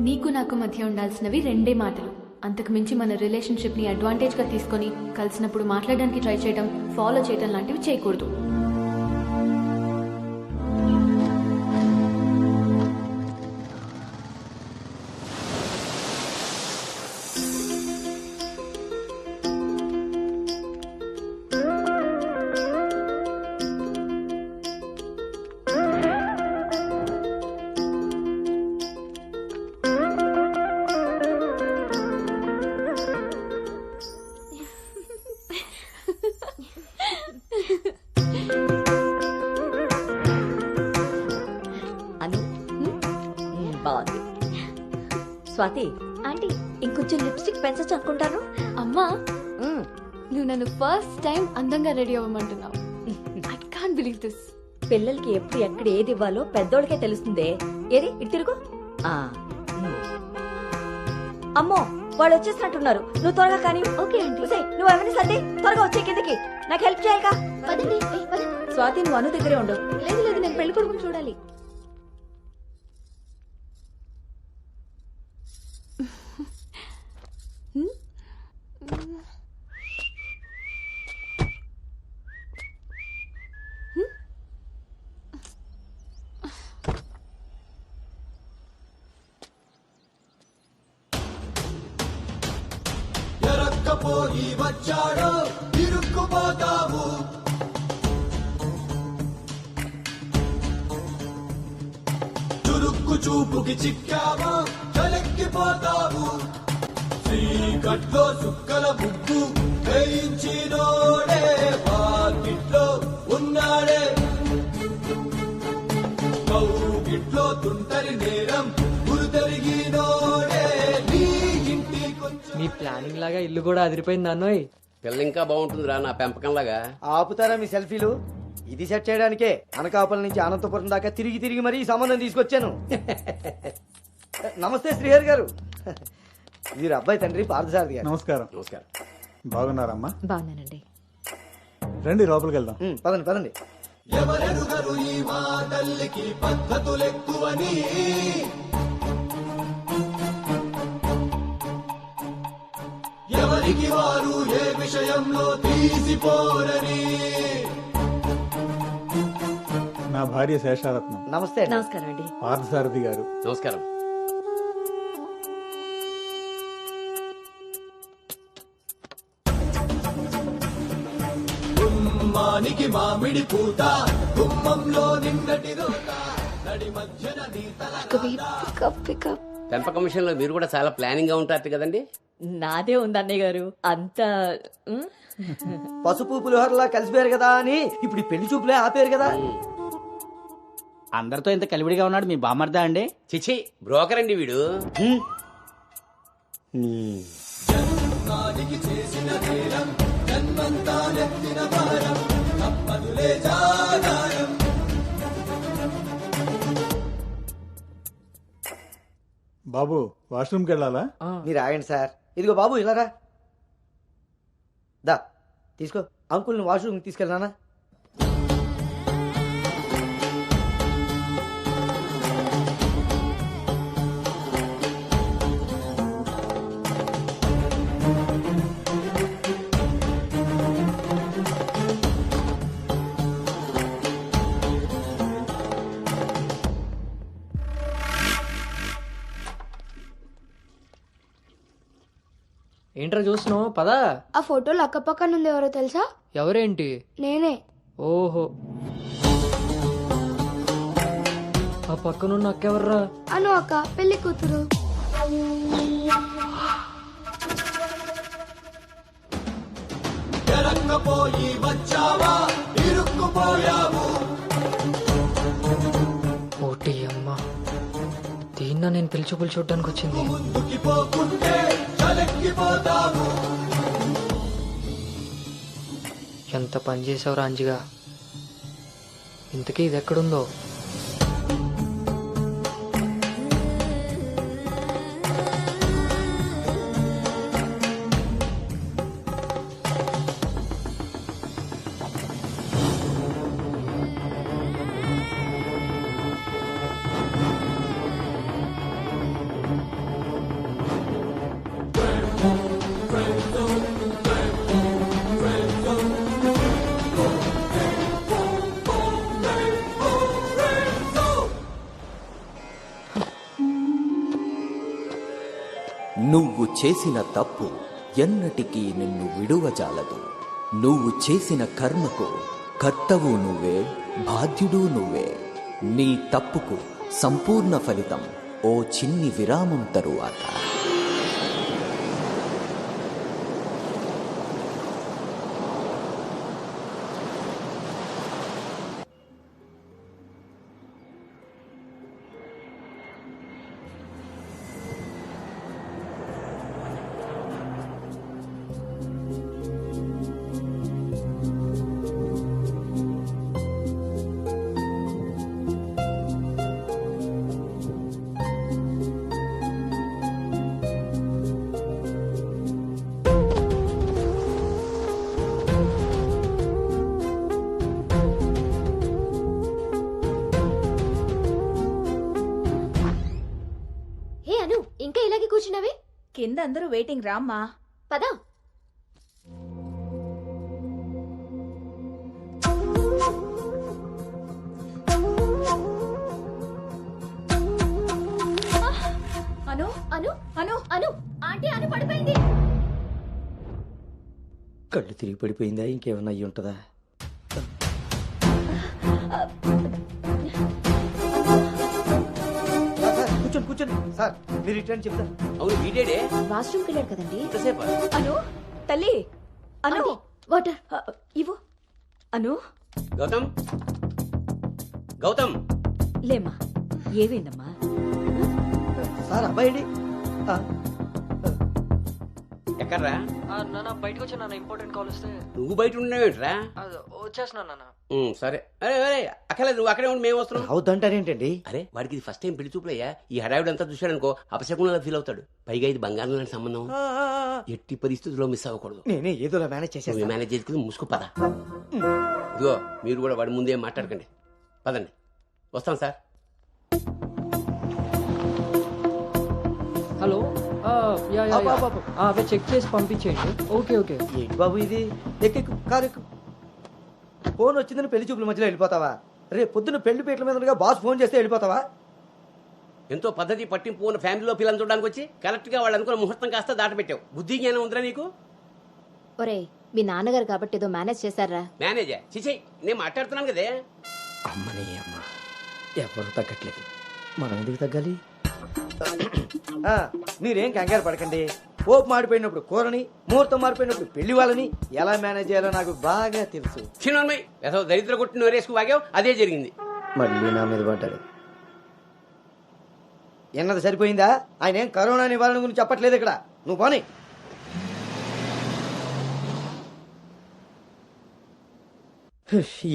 నీకు నాకు మధ్య ఉండాల్సినవి 2 మాటలు. అంతకు మించి మన రిలేషన్షిప్ ని అడ్వాంటేజ్ గా తీసుకొని కలిసినప్పుడు మాట్లాడడానికి ట్రై చేయడం, ఫాలో చేయడం లాంటివి చేయకూడదు. బాగుంది. స్వాతి ఆంటీ, ఇంకొంచెం లిప్స్టిక్ పెంచచ్చు అనుకుంటాను. అమ్మా, నువ్వు నన్ను ఫస్ట్ టైం అందంగా రెడీ అవ్వమంటున్నావు. I can't believe this. పిల్లలకి ఎప్పుడు ఎక్కడ ఏది ఇవ్వాలో పెద్దోళ్ళకే తెలుస్తుందే. ఏది ఇటు తిరుగు. అమ్మో, వాళ్ళు వచ్చేసినట్టున్నారు. నువ్వు త్వరగా కానీ. Okay aunty. నువ్వు ఎవరిని సర్ది త్వరగా వచ్చే కిందకి. నాకు హెల్ప్ చేయాలిగా. స్వాతి, నువ్వు అను దగ్గరే ఉండు. లేదు లేదు, నేను పెళ్లి కొడుకుని చూడాలి. ఎరక్కపోయి వచ్చాడో ఇరుక్కుపోతావు. చురుక్కు చూపుకి చిక్కావో చలెక్కిపోతావు. శ్రీకట్లో సుక్కల ముగ్గు వేయించినోడే వాకిట్లో ఉన్నాడే. కౌగిట్లో తుంటరి నేరం గురుతరిగినోడే. నీ ఇంటి మీ ప్లానింగ్ లాగా ఇల్లు కూడా అదిరిపోయింది అన్నోయ్. పిల్ల ఇంకా బాగుంటుందిరా నా పెంపకం లాగా. ఆపుతారా మీ సెల్ఫీలు? ఇది సెట్ చేయడానికే అనకాపల్లి నుంచి అనంతపురం దాకా తిరిగి తిరిగి మరీ ఈ సంబంధం తీసుకొచ్చాను. నమస్తే శ్రీహరి గారు. వీరు అబ్బాయి తండ్రి పార్థసారథి గారు. నమస్కారం. నమస్కారం. బాగున్నారమ్మా? బాగున్నానండి. రండి లోపలికి వెళ్దాం. పదండి పదండి. ఎవరెరుగరు ఈ మా తల్లికి పద్ధతులెక్కువని, ఎవరికి వారు ఏ విషయంలో తీసిపోరని. నా భార్య శేషారత్నం. నమస్తే. నమస్కారం అండి. పార్థసారథి గారు. నమస్కారం. గుమ్మానికి మామిడి పూత, గుమ్మంలో నిన్నటి రోత, నడి మధ్యన నీ తల. పెంపకం విషయంలో మీరు కూడా చాలా ప్లానింగ్ గా ఉంటారు కదండి. నాదే ఉంది అన్నయ్య గారు. అంత పసుపు పులిహోరలా కలిసిపోయారు కదా అని ఇప్పుడు ఈ పెళ్లి చూపులే ఆపేరు కదా. అందరితో ఇంత కలివిడిగా ఉన్నాడు మీ బామర్దా అండి? చిచి, బ్రోకర్ అండి వీడు. జన్మానికి చేసిన నేరం, జన్మంతా నెత్తిన భారం, తప్పదులే జాగారం. బాబు వాష్రూమ్కి వెళ్ళాలా? మీరు ఆగండి సార్. ఇదిగో బాబు ఇలా రా. దా తీసుకో. అంకుల్ని వాష్రూమ్ తీసుకెళ్ళానా? ఏంట్రా చూస్తున్నావు? పదా. ఆ ఫోటోలు అక్క పక్కన ఉంది, ఎవరో తెలుసా? ఎవరేంటి? నేనే. ఓహో, ఆ పక్కనున్న అక్కెవర్రా? అను అక్క, పెళ్లి కూతురు. ఎరక్కపోయి వచ్చావా, ఇరుక్కుపోయావు. ఓటి అమ్మ, దీన్నా నేను పిలిచి చూడడానికి వచ్చింది. ముందుకి పోకుంటే చలెక్కిపోతావు. ఎంత పని చేసావురా అంజిగా. ఇంతకీ ఇది ఎక్కడుందో? నువ్వు చేసిన తప్పు ఎన్నటికీ నిన్ను విడువజాలదు. నువ్వు చేసిన కర్మకు కర్తవు నువ్వే, బాధ్యుడు నువ్వే. నీ తప్పుకు సంపూర్ణ ఫలితం ఓ చిన్ని విరామం తరువాత. ఇంకా ఇలాగే కూర్చున్నావే? కింద అందరూ వెయిటింగ్, రామ్మా. పదా. అను అను అను అను ఆంటీ, అను పడిపోయింది. కళ్ళు తిరిగి పడిపోయిందా? ఇంకేమన్నా అయ్యి ఉంటుందా? కూర్చోండి కూర్చోండి సార్, మీరు రిటర్న్ చెప్తారు. అవును, వీడేడే వాష్రూమ్కి వెళ్ళాడు కదండి. ఎంతసేపు? అను తల్లి, అను వాటర్ ఇవ్వు. అను గౌతమ్, గౌతమ్ లేమ్మా. ఏమైందమ్మా? సార్ అబ్బాయి ఎక్కడ ఎక్కడ్రా? నాన్న బయటకు వచ్చా నాన్న, ఇంపార్టెంట్ కాల్ వస్తే. నువ్వు బయట ఉండేవేంట్రా? వచ్చేస్తున్నా నాన్న. సరే. అరే అరే అక్కర్లేదు, నువ్వు అక్కడే ఉండి మేము వస్తున్నాం. అవుతుంటారేంటండి? అరే వాడికి ఇది ఫస్ట్ టైం పెళ్లి చూపులయ్యా. ఈ హడావిడి అంతా చూశాడనుకో అపశకునంలా ఫీల్ అవుతాడు. పైగా ఇది బంగారం లాంటి సంబంధం, ఎట్టి పరిస్థితుల్లో మిస్ అవ్వకూడదు. నేనే ఏదోలా మేనేజ్ చేసేస్తాను. మేనేజ్ చేసుకుని మూసుకో పద. ఇదిగో మీరు కూడా వాడి ముందే మాట్లాడకండి, పదండి. వస్తాం సార్. హలో, అవే చెక్ చేసి పంపించేయండి. Okay okay. ఏంటి బాబు ఇది? ఎక్కెక్కు, కారు ఎక్కు. ఫోన్ వచ్చిందని పెళ్లి చూపుల మధ్యలో వెళ్ళిపోతావా? రేపు పొద్దున్న పెళ్లి పీటల మీద బాస్ ఫోన్ చేస్తే వెళ్ళిపోతావా? ఎంతో పద్ధతి పట్టింపు ఉన్న ఫ్యామిలీలో పిల్లలు చూడడానికి వచ్చి కరెక్ట్ గా వాళ్ళు అనుకున్న ముహూర్తం కాస్త దాటపెట్టావు. బుద్ధి జ్ఞానం ఉందిరా నీకు? ఒరే మీ నాన్నగారు కాబట్టి ఏదో మేనేజ్ చేశారా? మేనేజా? చిచే, నేను మాట్లాడుతున్నాను కదే. అమ్మని అమ్మ, ఎవరు తగ్గట్లేదు, మనం ఎందుకు తగ్గాలి? మీరేం కంగారు పడకండి. పోపు మాడిపోయినప్పుడు కూరని, ముహూర్తం మారిపోయినప్పుడు పెళ్లి వాళ్ళని ఎలా మేనేజ్ చేయాలో నాకు బాగా తెలుసు. చిన్నమ్మాయి ఏదో దరిద్ర కొట్టి నోరేసుకు వాగావు, అదే జరిగింది. మళ్ళీ నా మీద పడ్డాడు. ఎన్నది సరిపోయిందా? ఆయన ఏం కరోనా నివారణ గురించి చెప్పట్లేదు ఇక్కడ. నువ్వు పోనీ.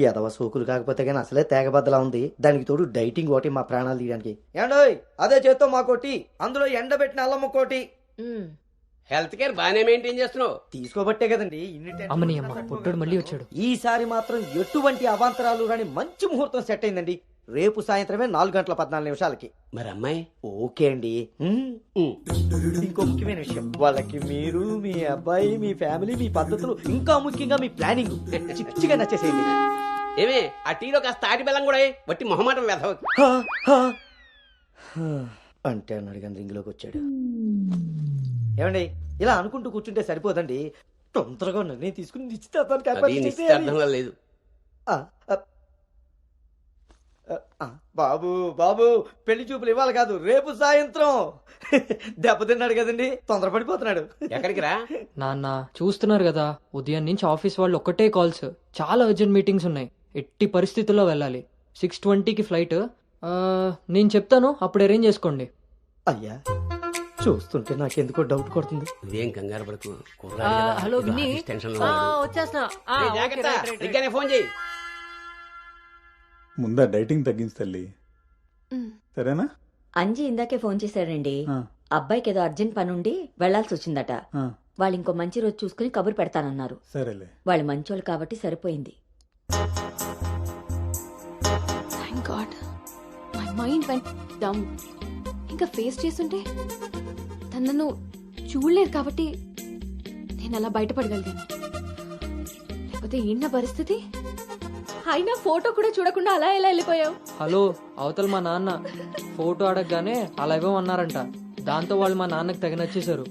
ఎదవ సోకులు కాకపోతే కానీ అసలే తేగబద్దలా ఉంది. దానికి తోడు డైటింగ్ ఒకటి మా ప్రాణాలు తీయడానికి. ఏండోయ్ అదే చేత్తో మా కోటి, అందులో ఎండబెట్టిన అల్లమ్మ కోటి. హెల్త్ కేర్ బాగానే మెయింటైన్ చేస్తున్నావు. తీసుకోబట్టే కదండి అమ్మని అమ్మ, పుట్టుడు మళ్ళీ వచ్చాడు. ఈసారి మాత్రం ఎటువంటి అవాంతరాలు రాని మంచి ముహూర్తం సెట్ అయిందండి. రేపు సాయంత్రమే 4:14 మరి అమ్మాయి? ఓకే అండి. ఇంకో ముఖ్యమైన విషయం, వాళ్ళకి మీరు, మీ అబ్బాయి, మీ ఫ్యామిలీ, మీ పద్ధతులు, ఇంకా ముఖ్యంగా మీ ప్లానింగ్ చిచ్చిగా నచ్చేసేయండి. ఏమే ఆ టీలో కాస్త తాటి బెల్లం కూడా బట్టి మొహమాటం వెధవ. అంటే అని అడిగాను, రింగ్లోకి వచ్చాడు. ఏమండి ఇలా అనుకుంటూ కూర్చుంటే సరిపోదండి. తొందరగా నిర్ణయం తీసుకుని నిశ్చితార్థంలో లేదు. బాబు బాబు పెళ్లి చూపులు ఇవ్వాలి కాదు, రేపు సాయంత్రం. దెబ్బతిన్నాడు కదండి, తొందరపడిపోతున్నాడు. ఎక్కడికి రా నాన్న? చూస్తున్నారు కదా, ఉదయం నుంచి ఆఫీస్ వాళ్ళు ఒక్కటే కాల్స్, చాలా అర్జెంట్ మీటింగ్స్ ఉన్నాయి. ఎట్టి పరిస్థితుల్లో వెళ్ళాలి. 6:20కి ఫ్లైట్. నేను చెప్తాను, అప్పుడు అరేంజ్ చేసుకోండి. అయ్యా చూస్తుంటే నాకెందుకో డౌట్ కొడుతుంది. ఇదేం కంగారు పడకు. హలో విన్నీ, వచ్చేస్తున్నా. ఫోన్ చేయి. ముందా డైటింగ్ తగ్గించి తల్లి, సరేనా? అంజీ ఇందాకే ఫోన్ చేశాడండి. అబ్బాయికి ఏదో అర్జెంట్ పని ఉండి వెళ్లాల్సి వచ్చిందట. వాళ్ళు ఇంకో మంచి రోజు చూసుకుని కబురు పెడతానన్నారు. సరేలే, వాళ్ళు మంచోళ్ళు కాబట్టి సరిపోయింది. Thank God, my mind vent down. ఇంకా ఫేస్ చేస్తుంటే తనను చూడలేదు కాబట్టి నేను అలా బయటపడగలిగాను. లేకపోతే ఏంటి నా పరిస్థితి? అయినా ఫోటో కూడా చూడకుండా అలా ఎలా వెళ్ళిపోయావు? హలో, అవతల మా నాన్న ఫోటో అడగగానే అలా ఇవ్వమన్నారంట. దాంతో వాళ్ళు మా నాన్నకి తెగ నచ్చేశారు.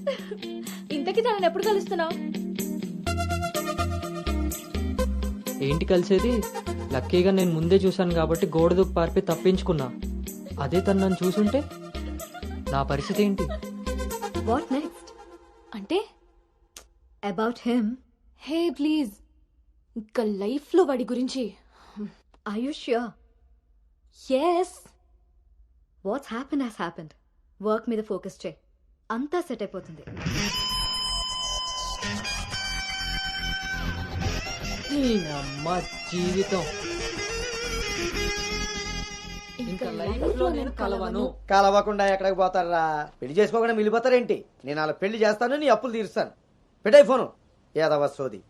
ఇంతకీ తనని ఎప్పుడు కలుస్తున్నావు? ఏంటి కలిసేది? లక్కీగా నేను ముందే చూశాను కాబట్టి గోడ దూకి పారిపోయి తప్పించుకున్నా. అదే తను నన్ను చూసుంటే నా పరిస్థితి ఏంటి? What next? అంటే అబౌట్ హిమ్. హే ప్లీజ్, ఇంకా లైఫ్ లో వాడి గురించి. Are you sure? Yes. What's happened has happened. Work మీద ఫోకస్ చేయి, అంతా సెట్ అయిపోతుంది. అమ్మ జీవితం ఇంకా లైఫ్ లో నేను కలవను. కలవకుండా ఎక్కడికి పోతారా? పెళ్లి చేసుకోకుండా మిగిలిపోతారేంటి? నేను అలా పెళ్లి చేస్తాను, నీ అప్పులు తీరుస్తాను. పెట్టాయి ఫోను. ఏదవ సోది.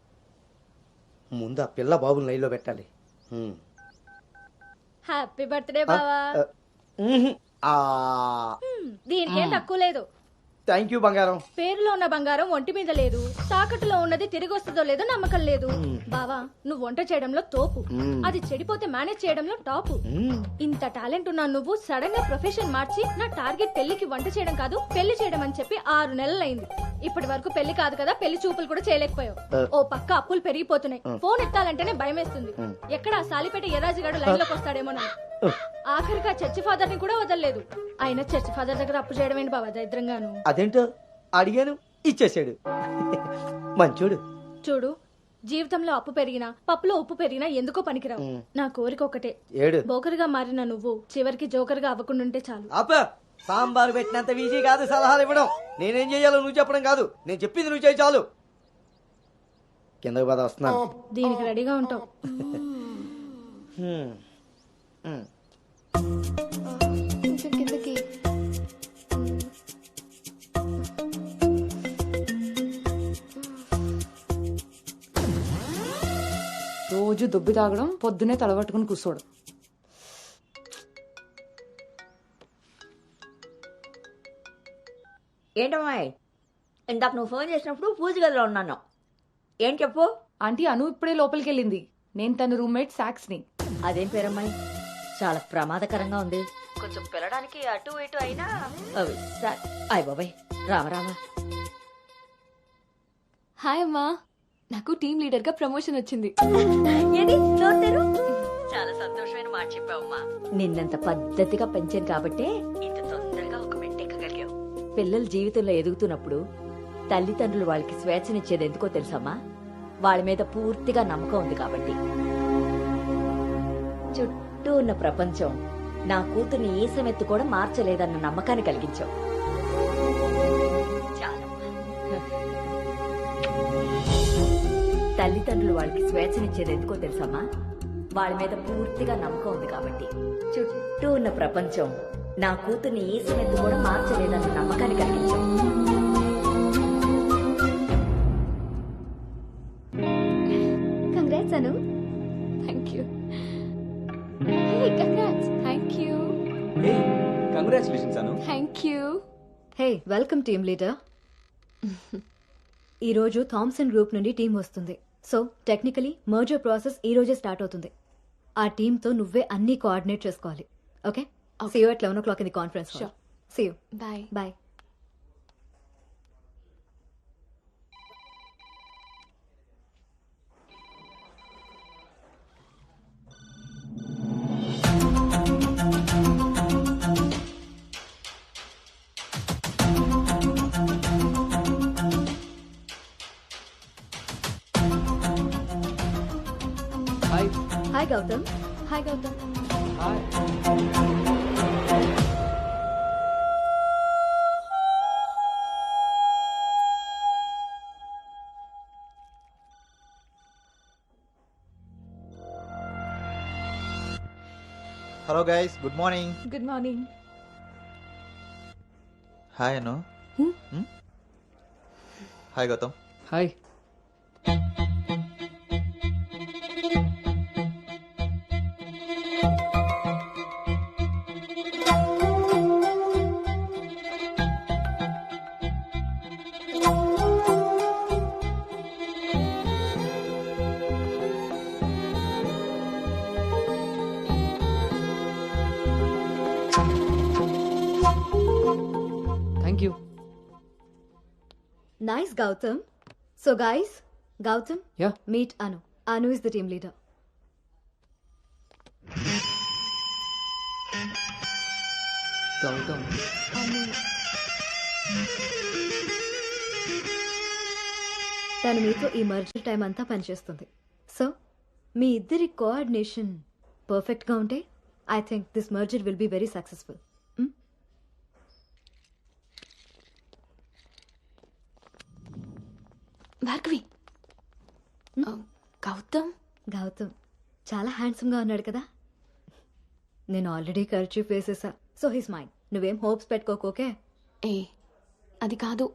ముందు ఆ పిల్ల బాబుని లైన్లో పెట్టాలి. హ్యాపీ బర్త్డే బావా. దీనికి ఏం తక్కువ లేదు. థ్యాంక్ యూ బంగారం. పేరులో ఉన్న బంగారం ఒంటి మీద లేదు, తాకట్టులో ఉన్నది తిరిగి వస్తుందో లేదో నమ్మకం లేదు. బావా నువ్వు వంట చేయడంలో తోపు, అది చెడిపోతే మేనేజ్ చేయడంలో టాపు. ఇంత టాలెంట్ ఉన్నా నువ్వు సడన్ గా ప్రొఫెషన్ మార్చి నా టార్గెట్ పెళ్లికి వంట చేయడం కాదు పెళ్లి చేయడం అని చెప్పి 6 నెలలైంది. ఇప్పటి వరకు పెళ్లి కాదు కదా, పెళ్లి చూపులు కూడా చేయలేకపోయావు. ఓ పక్క అప్పులు పెరిగిపోతున్నాయి, ఫోన్ ఎత్తాలంటేనే భయం వేస్తుంది. ఎక్కడ సాలిపేట ఎరాజిగాడు లైన్ లోకి వస్తాడేమోనని. ఆఖరిగా చర్చి ఫాదర్ ని కూడా వదలలేదు. ఆయన చర్చి ఫాదర్ దగ్గర అప్పు చేయడం ఏంటి బాబా దరిద్రంగాను. అదేంటో అడిగాను, ఇచ్చేసాడు. మంచోడు. చూడు, జీవితంలో అప్పు పెరిగినా పప్పులో ఉప్పు పెరిగినా ఎందుకో పనికిరావు. నా కోరిక ఒకటే, ఏడు బోకరుగా మారిన నువ్వు చివరికి జోకర్ గా అవ్వకుండా ఉంటే చాలు. ఆపా, సాంబార్ పెట్టినంత ఈజీ కాదు సలహాలు ఇవ్వడం. నేనేం చేయాలో నువ్వు చెప్పడం కాదు, నేను చెప్పింది నువ్వు చేయి చాలు. కిందకి పద, వస్తున్నాను. దీనికి రెడీగా ఉంటావు. కొంచెం కిందకి. రోజు దుబ్బి తాగడం, పొద్దునే తలబట్టుకుని కూర్చోడు. ఏంటమ్మాయి, ఇందాక నువ్వు ఫోన్ చేసినప్పుడు పూజ గదిలో ఉన్నాను. ఏం చెప్పు? ఆంటీ అను ఇప్పుడే లోపలికి వెళ్ళింది. నేను తన రూమ్మేట్ సాక్స్ని. అదేం పేరమ్మాయి? చాలా ప్రమాదకరంగా ఉంది. కొంచెం పిల్లడానికి అటు ఇటు అయినా అయ్ బాబాయ్, రామరామా. హాయ్ అమ్మా, నాకు టీమ్ లీడర్ గా ప్రమోషన్ వచ్చింది. ఏది చూస్తారు? చాలా సంతోషమైన మాట చెప్పావమ్మా. నిన్నంత పద్ధతిగా పెంచాను కాబట్టే ఇంత తొందరగా ఒక మెట్టెక్కగలిగావు. పిల్లల జీవితంలో ఎదుగుతున్నప్పుడు తల్లిదండ్రులు వాళ్ళకి స్వేచ్ఛనిచ్చేది ఎందుకో తెలుసమ్మా? వాళ్ళ మీద పూర్తిగా నమ్మకం ఉంది కాబట్టి. చుట్టూ ఉన్న ప్రపంచం నా కూతుర్ని ఈ సమెత్తు కూడా మార్చలేదన్న నమ్మకాన్ని కలిగించావు. తల్లిదండ్రులు వాళ్ళకి స్వేచ్ఛనిచ్చేది ఎందుకో తెలుసమ్మా? వాళ్ళ మీద పూర్తిగా నమ్మకం ఉంది కాబట్టి. చుట్టూ ఉన్న ప్రపంచం నా కూతుర్ని ఈ సమెత్తు కూడా మార్చలేదన్న నమ్మకాన్ని కలిగించావు. Congrats Anu. Thank you. Hey congrats. Thank you. Congratulations Anu. Thank you. Hey, welcome team leader. ఈరోజు థామ్సన్ గ్రూప్ నుండి టీం వస్తుంది. సో టెక్నికలీ మర్జర్ ప్రాసెస్ ఈ రోజే స్టార్ట్ అవుతుంది. ఆ టీంతో నువ్వే అన్ని కోఆర్డినేట్ చేసుకోవాలి. Okay, see you at 11 o'clock in the conference hall. See you. Bye. Bye. Hi. Hi Gautam. Hi Gautam. Hi. Hello guys, good morning. Good morning. Hi Anu. Hi Gautam. Hi. Thank you. Nice, Gautam. So guys, Gautam, Yeah. meet Anu. Anu is the team leader. Gautam. తను మీతో ఈ merger time అంతా పనిచేస్తుంది. So మీ ఇద్దరి coordination పర్ఫెక్ట్గా ఉంటే I think this merger will be very successful. Bhargavi. Gautam. Gautam చాలా హ్యాండ్సమ్గా ఉన్నాడు కదా. నేను ఆల్రెడీ కర్చీఫ్ వేసేసా. So he's mine. నువ్వేం హోప్స్ పెట్టుకోకోకే. ఏ అది కాదు,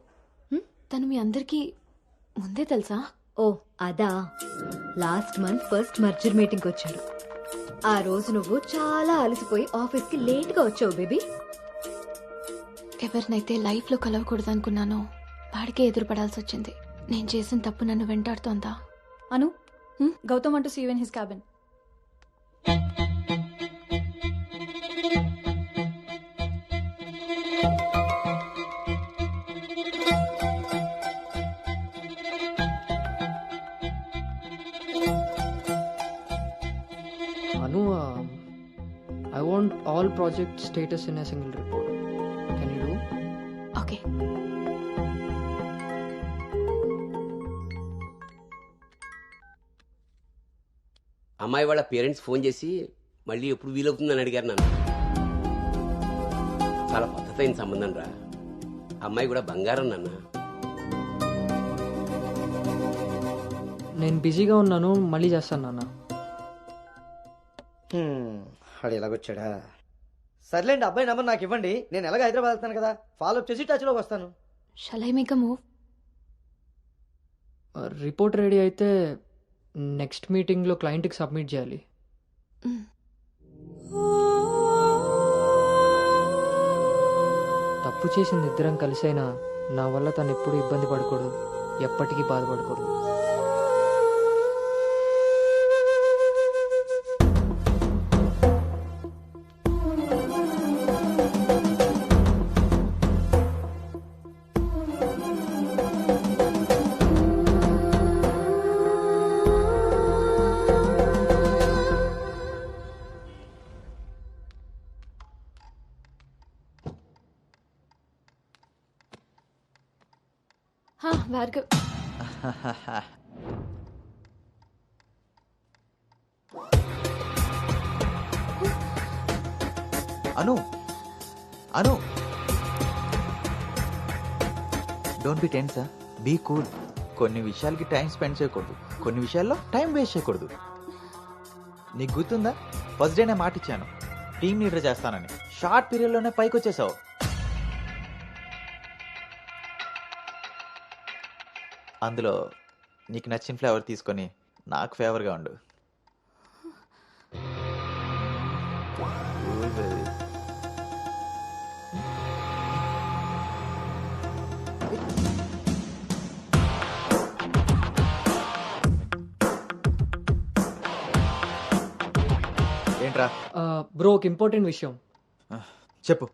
తను మీ అందరికీ ముందే తెలుసా? ఓ అదా, లాస్ట్ మంత్ ఫస్ట్ మర్జర్ మీటింగ్కి వచ్చాడు. ఆ రోజు నువ్వు చాలా అలసిపోయి ఆఫీస్కి లేట్గా వచ్చావు బేబీ. ఎవరినైతే లైఫ్లో కలవకూడదు అనుకున్నానో వాడికే ఎదురుపడాల్సి వచ్చింది. నేను చేసిన తప్పు నన్ను వెంటాడుతోందా? అను, Gautam want to see you in his cabin. Anu, I want all project status in a single report. Can you do? Okay. అమ్మాయి వాళ్ళ పేరెంట్స్ ఫోన్ చేసి మళ్ళీ ఎప్పుడు వీలవుతుందని అడిగారు నన్ను. చాలా పద్ధతి పద్ధతైన సంబంధం రా. అమ్మాయి కూడా బంగారం నాన్న. నేను బిజీగా ఉన్నాను, మళ్ళీ చేస్తాను నాన్న. వాడు ఎలాగొచ్చాడా? సర్లేండి, అబ్బాయి నెంబర్ నాకు ఇవ్వండి. నేను ఎలాగ హైదరాబాద్ వెళ్తాను కదా, ఫాలో అప్ చేసి టచ్లోకి వస్తాను. Shall I make a move? Report ready అయితే నెక్స్ట్ మీటింగ్లో క్లయింట్కి సబ్మిట్ చేయాలి. తప్పు చేసింది ఇద్దరం కలిసైనా నా వల్ల తను ఎప్పుడు ఇబ్బంది పడకూడదు, ఎప్పటికీ బాధపడకూడదు. Bhargav. Anu Anu don't be tense, be cool. కొన్ని విషయాలకి టైం స్పెండ్ చేయకూడదు, కొన్ని విషయాల్లో టైం వేస్ట్ చేయకూడదు. నీకు గుర్తుందా, ఫస్ట్ డే నేను మాట ఇచ్చాను టీమ్ లీడర్ చేస్తానని. షార్ట్ పీరియడ్లోనే పైకి వచ్చేసావు. అందులో నీకు నచ్చిన ఫ్లేవర్ తీసుకొని నాకు ఫేవర్గా ఉండు. ఏంట్రా బ్రో, ఒక ఇంపార్టెంట్ విషయం చెప్పు.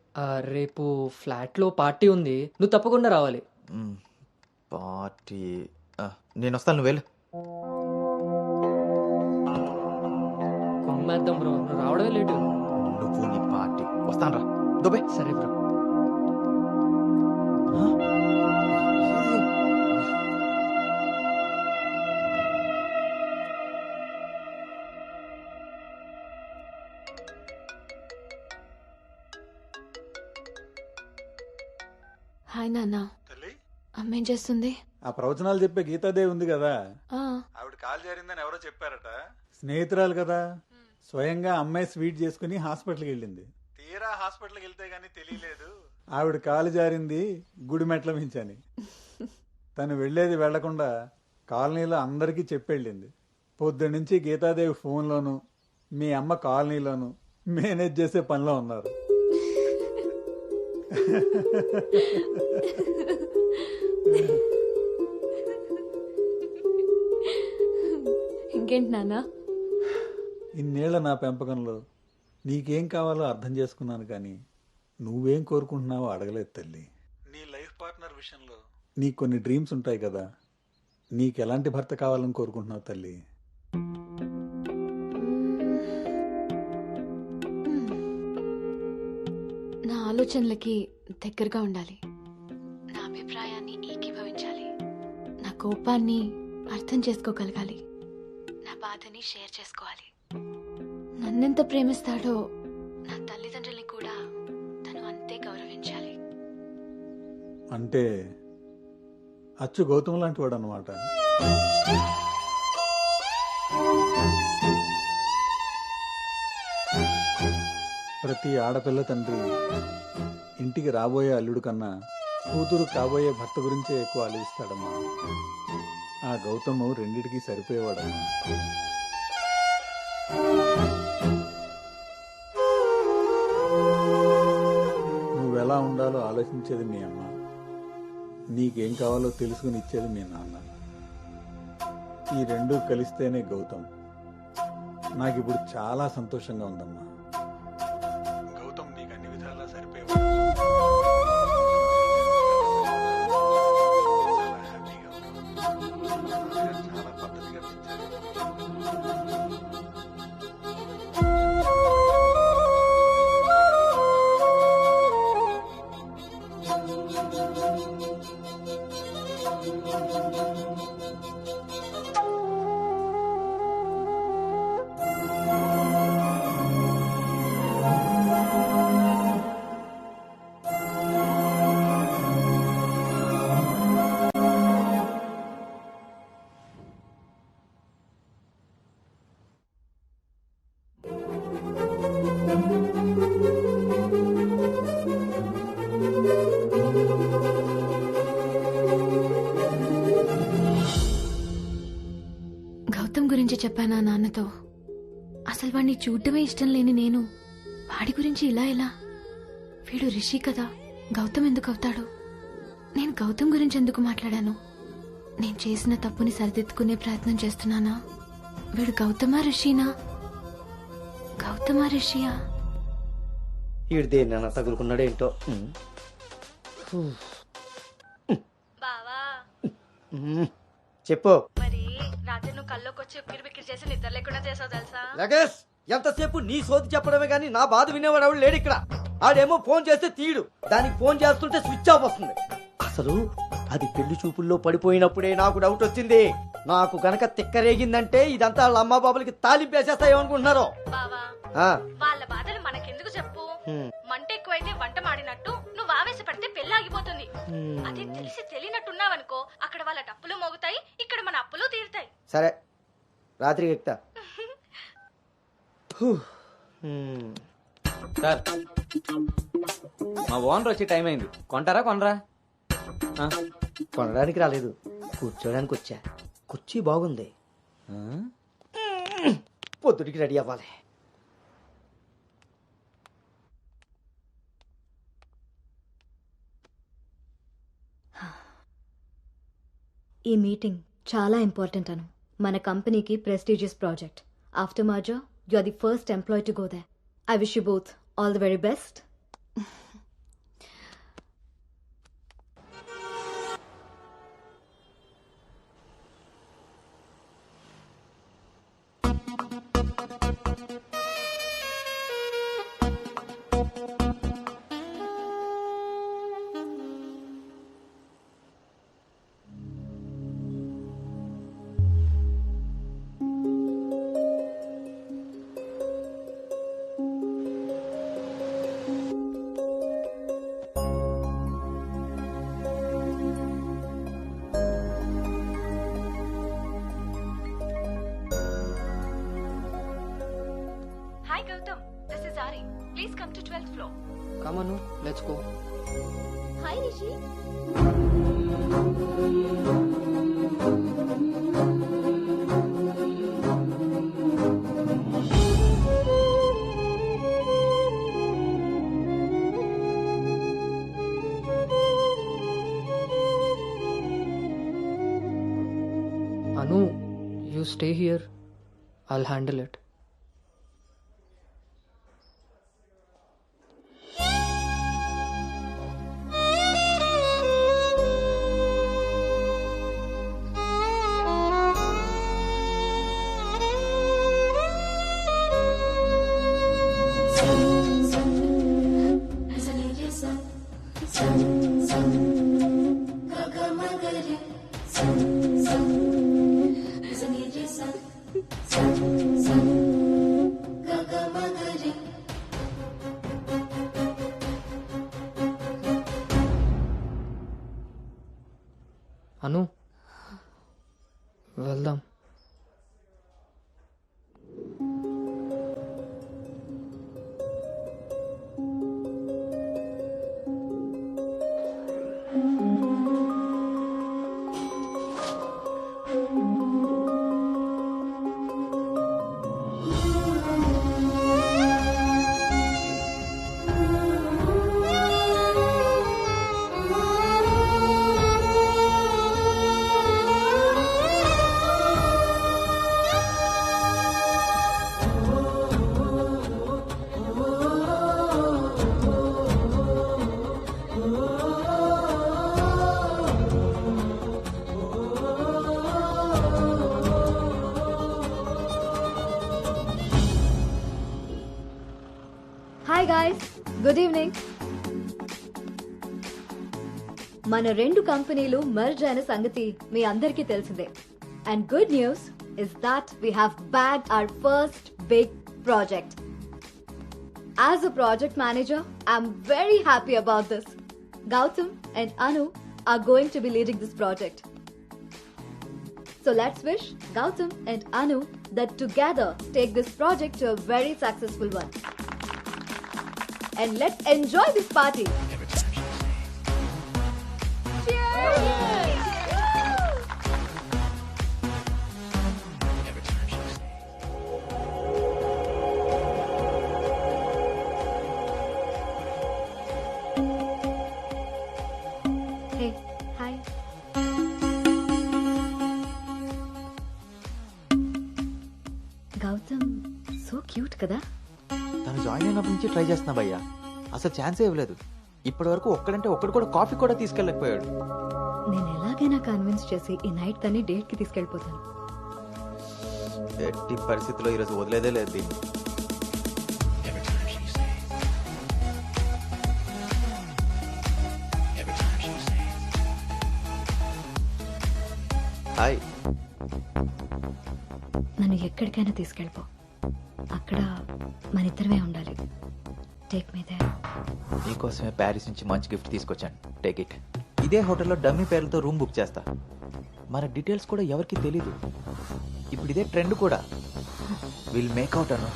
రేపు ఫ్లాట్లో పార్టీ ఉంది, నువ్వు తప్పకుండా రావాలి. పార్టీ? నేను వస్తాను, నువ్వు వెళ్ళు. కొమ్మేద్దాం బ్రో, నువ్వు రావడమే లేటు. నువ్వు నీ పార్టీ. వస్తాను రా దుబాయ్. సరే బ్రో. హాయ్ నాన్న. అమ్మ ఏం చేస్తుంది? ఆ ప్రవచనాలు చెప్పే గీతాదేవి ఉంది కదా, ఆ, ఆవిడ కాల్ జారిందని ఎవరో చెప్పారట. స్నేహితురాలు కదా, స్వయంగా అమ్మాయి స్వీట్ చేసుకుని హాస్పిటల్కి వెళ్ళింది. తీరా హాస్పిటల్కి వెళ్తే గానీ తెలియలేదు ఆవిడ కాలు జారింది గుడి మెట్ల మించని. తను వెళ్లేది వెళ్లకుండా కాలనీలో అందరికీ చెప్పెళ్ళింది. పొద్దున్నుంచి గీతాదేవి ఫోన్లోను, మీ అమ్మ కాలనీలోను మేనేజ్ చేసే పనిలో ఉన్నారు. ఇంకేంటి నాన్న? ఇన్నేళ్ల నా పెంపకంలో నీకేం కావాలో అర్థం చేసుకున్నాను, కానీ నువ్వేం కోరుకుంటున్నావో అడగలేదు తల్లి. నీ లైఫ్ పార్ట్నర్ విషయంలో నీకు కొన్ని డ్రీమ్స్ ఉంటాయి కదా, నీకు ఎలాంటి భర్త కావాలని కోరుకుంటున్నావు తల్లి? నా ఆలోచనలకి దగ్గరగా ఉండాలి, నా అభిప్రాయాన్ని ఏకీభవించాలి, నా కోపాన్ని అర్థం చేసుకోగలగాలి, నా బాధని షేర్ చేసుకోవాలి. నన్నెంత ప్రేమిస్తాడో నా తల్లిదండ్రుల్ని కూడా తను అంతే గౌరవించాలి. అంటే అచ్చు గౌతమ్ లాంటి వాడు అనమాట. ప్రతి ఆడపిల్ల తండ్రి ఇంటికి రాబోయే అల్లుడు కన్నా కూతురు కాబోయే భర్త గురించే ఎక్కువ ఆలోచిస్తాడమ్మా. ఆ గౌతమ్ రెండిటికి సరిపోయేవాడమ్మా. నువ్వెలా ఉండాలో ఆలోచించేది మీ అమ్మ, నీకేం కావాలో తెలుసుకుని ఇచ్చేది మీ నాన్న. ఈ రెండూ కలిస్తేనే గౌతమ్. నాకిప్పుడు చాలా సంతోషంగా ఉందమ్మా. గౌతమ్ నీకు అన్ని విధాలా సరిపోయేవాడు. చాలా పద్ధతిగా పెంచారు. చెప్పానా నాన్నతో. అసలు వాడిని చూడటమే ఇష్టం లేని నేను వాడి గురించి ఇలా ఎలా? వీడు రిషి కదా, గౌతమ్ ఎందుకు అవుతాడు? నేను గౌతమ్ గురించి ఎందుకు మాట్లాడాను? నేను చేసిన తప్పుని సరిదిద్దుకునే ప్రయత్నం చేస్తున్నానా? వీడు గౌతమా రిషినా? గౌతమా రిషియా? ఈడు దేన్నైనా తగులుకున్నాడేంటో. చెప్పు. మరి రాత్రి నువ్వు కల్లోకి వచ్చి ఉక్కిరి బిక్కిరి చేసి నిద్ర లేకుండా చేసావు తెలుసా? లగేష్, ఎంతసేపు నీ సోది చెప్పడమే గానీ నా బాధ వినేవాడు ఎవడు లేడు ఇక్కడ. ఆడేమో ఫోన్ చేస్తే తీయడు, దానికి ఫోన్ చేస్తుంటే స్విచ్ ఆఫ్ వస్తుంది. అసలు అది పెళ్లి చూపుల్లో పడిపోయినప్పుడే నాకు డౌట్ వచ్చింది. నాకు గనక తిక్కరేగిందంటే ఇదంతా వాళ్ళ అమ్మా బాబులకి తాలింపేసేస్తాయో అనుకుంటున్నారు. వాళ్ళ బాధలు మనకెందుకు చెప్పు. మంట ఎక్కువైతే వంట మాడినట్టు నువ్వు ఆవేశపడితే పెళ్లి ఆగిపోతుంది. అదే తెలిసి తెలియనట్టున్నావనుకో, అక్కడ వాళ్ళ డప్పులు మోగుతాయి, ఇక్కడ మన అప్పులు తీరుతాయి. సరే, రాత్రికి ఎక్కుతా. సార్, మా ఓనర్ వచ్చే టైం అయింది. కొంటారా కొనరా? కొనడానికి రాలేదు, కూర్చోడానికి వచ్చా. కుర్చీ బాగుంది, పొద్దుటికి రెడీ అవ్వాలి. ఈ మీటింగ్ చాలా ఇంపార్టెంట్ అను. మన కంపెనీకి prestigious project. After merger you are the first employ to go there. I wish you both all the very best. Hi Gautam, this is Ari. Please come to 12th floor. Come on, let's go. Hi Rishi. Anu, you stay here. I'll handle it. Anu, వెళ్దాం. Hi guys, good evening. మన రెండు కంపెనీలు merge అయిన సంగతి మీ అందరికీ తెలిసిందే. And good news is that we have bagged our first big project. As a project manager, I'm very happy about this. Gautam and Anu are going to be leading this project. So let's wish Gautam and Anu that together take this project to a very successful one. And let's enjoy this party. Cheers! కదా. తను join అయినప్పటి నుంచి try చేస్తున్నా భయ్యా, అసలు ఛాన్సే ఇవ్వలేదు. ఇప్పటి వరకు ఒక్కడంటే ఒక్కడు కూడా కాఫీ కూడా తీసుకెళ్ళకపోయాడు. నేను ఎలాగైనా కన్విన్స్ చేసి ఈ నైట్ తన్ని డేట్ కి తీసుకెళ్ళిపోతాను. ఎట్టి పరిస్థితుల్లో ఈరోజు వదిలేదే లేదు దీన్ని. హాయ్. నన్ను ఎక్కడికైనా తీసుకెళ్ళిపో, అక్కడ మన ఇద్దరమే ఉండాలి. Take me there. నీకోసమే ప్యారిస్ నుంచి మంచి గిఫ్ట్ తీసుకొచ్చాను, టేక్ ఇట్. ఇదే హోటల్లో డమ్మీ పేర్లతో రూమ్ బుక్ చేస్తా. మన డీటెయిల్స్ కూడా ఎవరికి తెలీదు. ఇప్పుడు ఇదే ట్రెండ్ కూడా. Will make out Anu.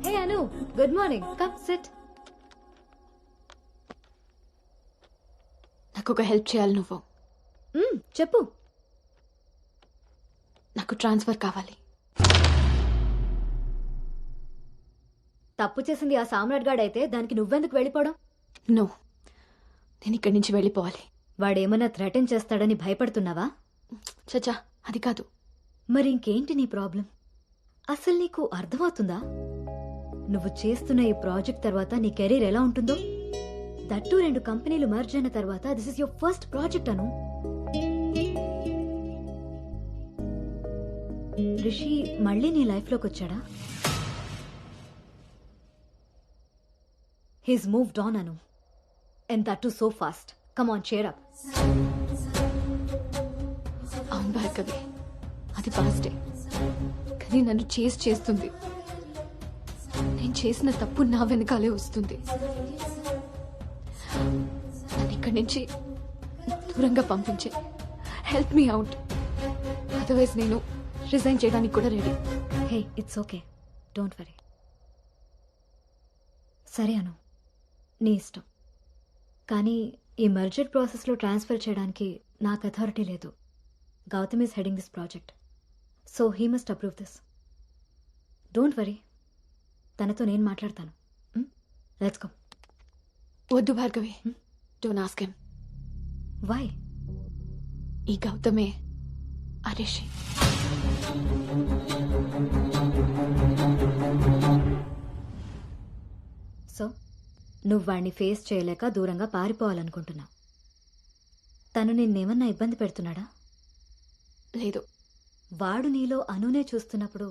Hey Anu, good morning. Come SIT. నాకు ఒక హెల్ప్ చేయాలి నువ్వు. చెప్పు. నాకు ట్రాన్స్ఫర్ కావాలి. తప్పు చేసింది ఆ సామ్రాట్ గాడు అయితే దానికి నువ్వెందుకు వెళ్ళిపోవడం? నో, నేను ఇక్కడి నుంచి వెళ్ళిపోవాలి. వాడేమన్నా థ్రెటన్ చేస్తాడని భయపడుతున్నావా? చచ్చా, అది కాదు. మరి ఇంకేంటి నీ ప్రాబ్లం? అసలు నీకు అర్థమవుతుందా నువ్వు చేస్తున్న ఈ ప్రాజెక్ట్ తర్వాత నీ కెరీర్ ఎలా ఉంటుందో? దట్టు 2 కంపెనీలు మర్జ్ అయిన తర్వాత this is your first project Anu. Rishi మళ్ళీ నీ లైఫ్ లోకి వచ్చాడా? He's moved on Anu, and that too so fast. Come on, cheer up. అవును భార్గవి, అది పాస్టే. కానీ నన్ను చేస్తుంది. నేను చేసిన తప్పు నా వెనకాలే వస్తుంది. నన్ను ఇక్కడి నుంచి దూరంగా పంపించే. హెల్ప్ మీ అవుట్, అదర్వైజ్ నేను రిజైన్ చేయడానికి కూడా ready. Hey, it's okay, don't worry. సరే అను, నీ ఇష్టం. కానీ ఈ మర్జర్ ప్రాసెస్లో ట్రాన్స్ఫర్ చేయడానికి నాకు అథారిటీ లేదు. Gautam is heading this project, so he must approve this. Don't worry, తనతో నేను మాట్లాడతాను. Let's go. వద్దు Bhargavi, don't ask him. Why? ఈ గౌతమే ఆ రిషి. సో నువ్వు వాడిని ఫేస్ చేయలేక దూరంగా పారిపోవాలనుకుంటున్నావు. తను నిన్నేమన్నా ఇబ్బంది పెడుతున్నాడా? లేదు. వాడు నీలో అనునే చూస్తున్నప్పుడు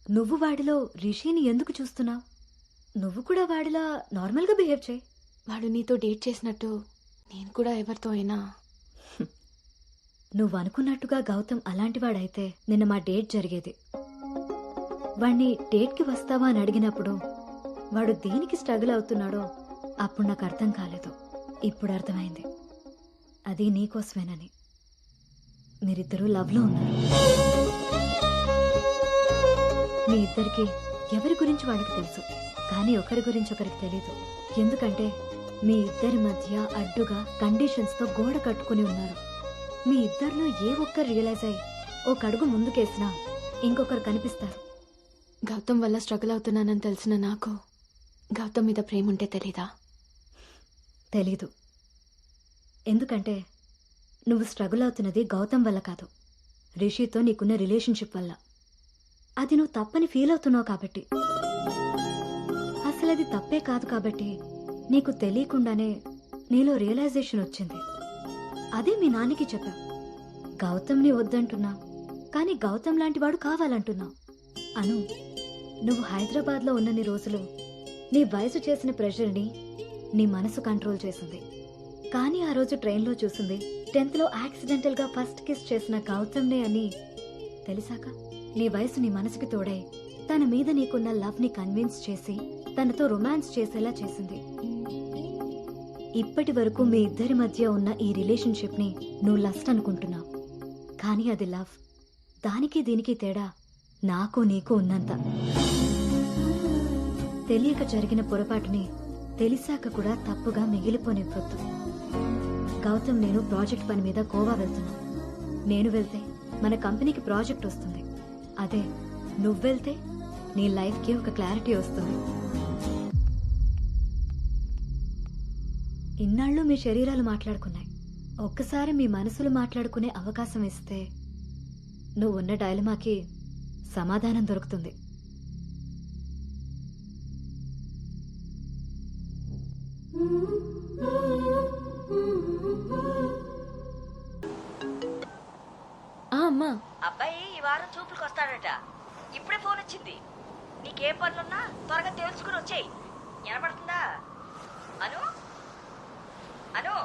నువ్వు వాడిలో రిషిని ఎందుకు చూస్తున్నావు? నువ్వు కూడా వాడిలా నార్మల్గా బిహేవ్ చేయి. వాడు నీతో డేట్ చేసినట్టు నేను కూడా ఎవరితో అయినా. నువ్వు అనుకున్నట్టుగా గౌతమ్ అలాంటివాడైతే నిన్న మా డేట్ జరిగేది. వాణ్ణి డేట్కి వస్తావా అని అడిగినప్పుడు వాడు దేనికి స్ట్రగుల్ అవుతున్నాడో అప్పుడు నాకు అర్థం కాలేదు. ఇప్పుడు అర్థమైంది, అది నీకోసమేనని. మీరిద్దరూ లవ్లో ఉన్నారు. మీ ఇద్దరికి ఎవరి గురించి వాళ్ళకి తెలుసు, కానీ ఒకరి గురించి ఒకరికి తెలీదు. ఎందుకంటే మీ ఇద్దరి మధ్య అడ్డుగా కండిషన్స్తో గోడ కట్టుకుని ఉన్నారు. మీ ఇద్దరిలో ఏ ఒక్కరు రియలైజ్ అయ్యి ఒక అడుగు ముందుకేసినా ఇంకొకరు కనిపిస్తారు. గౌతమ్ వల్ల స్ట్రగుల్ అవుతున్నానని తెలిసిన నాకు గౌతమ్ మీద ప్రేమ ఉంటే తెలీదా? తెలీదు. ఎందుకంటే నువ్వు స్ట్రగుల్ అవుతున్నది గౌతమ్ వల్ల కాదు, రిషితో నీకున్న రిలేషన్షిప్ వల్ల. అది నువ్వు తప్పని ఫీల్ అవుతున్నావు కాబట్టి. అసలు అది తప్పే కాదు కాబట్టి నీకు తెలియకుండానే నీలో రియలైజేషన్ వచ్చింది. అదే మీ నాన్నకి చెప్పావు. గౌతమ్ని వద్దంటున్నావు, కానీ గౌతమ్ లాంటి వాడు కావాలంటున్నావు. అను, నువ్వు హైదరాబాద్లో ఉన్నన్ని రోజులు నీ వయసు చేసిన ప్రెషర్ని నీ మనసు కంట్రోల్ చేసింది. కానీ ఆ రోజు ట్రైన్లో చూసింది 10th లో యాక్సిడెంటల్గా ఫస్ట్ కిస్ చేసిన గౌతమ్నే అని తెలిసాక నీ వయసు నీ మనసుకి తోడై తన మీద నీకున్న లవ్ని కన్విన్స్ చేసి తనతో రొమాన్స్ చేసేలా చేసింది. ఇప్పటి వరకు మీ ఇద్దరి మధ్య ఉన్న ఈ రిలేషన్షిప్ని నువ్వు లస్ట్ అనుకుంటున్నావు, కానీ అది లవ్. దానికి దీనికి తేడా నాకు నీకు ఉన్నంత. తెలియక జరిగిన పొరపాటుని తెలిసాక కూడా తప్పుగా మిగిలిపోనివ్వద్దు. గౌతమ్ నేను ప్రాజెక్ట్ పని మీద గోవా వెళ్తున్నా. నేను వెళ్తే మన కంపెనీకి ప్రాజెక్ట్ వస్తుంది. అదే నువ్వెళ్తే నీ లైఫ్కి ఒక క్లారిటీ వస్తుంది. ఇన్నాళ్ళు మీ శరీరాలు మాట్లాడుకున్నాయి. ఒక్కసారి మీ మనసులు మాట్లాడుకునే అవకాశం ఇస్తే నువ్వున్న డైలమాకి సమాధానం దొరుకుతుంది. అమ్మా, అబ్బాయి ఈ వారం చూపులకు వస్తాడట. ఇప్పుడే ఫోన్ వచ్చింది. నీకేం పనులున్నా త్వరగా తెలుసుకుని వచ్చేయి. వినపడుతుందా? అను అను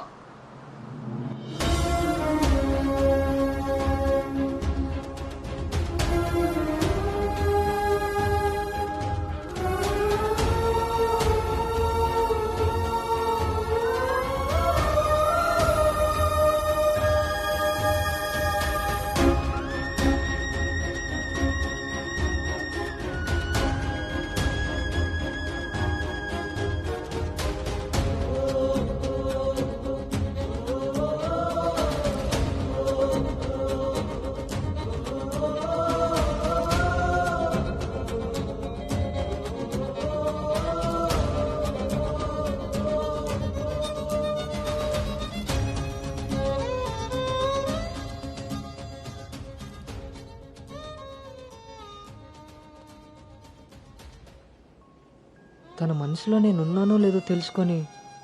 తన మనసులో నేనున్నానో లేదో తెలుసుకొని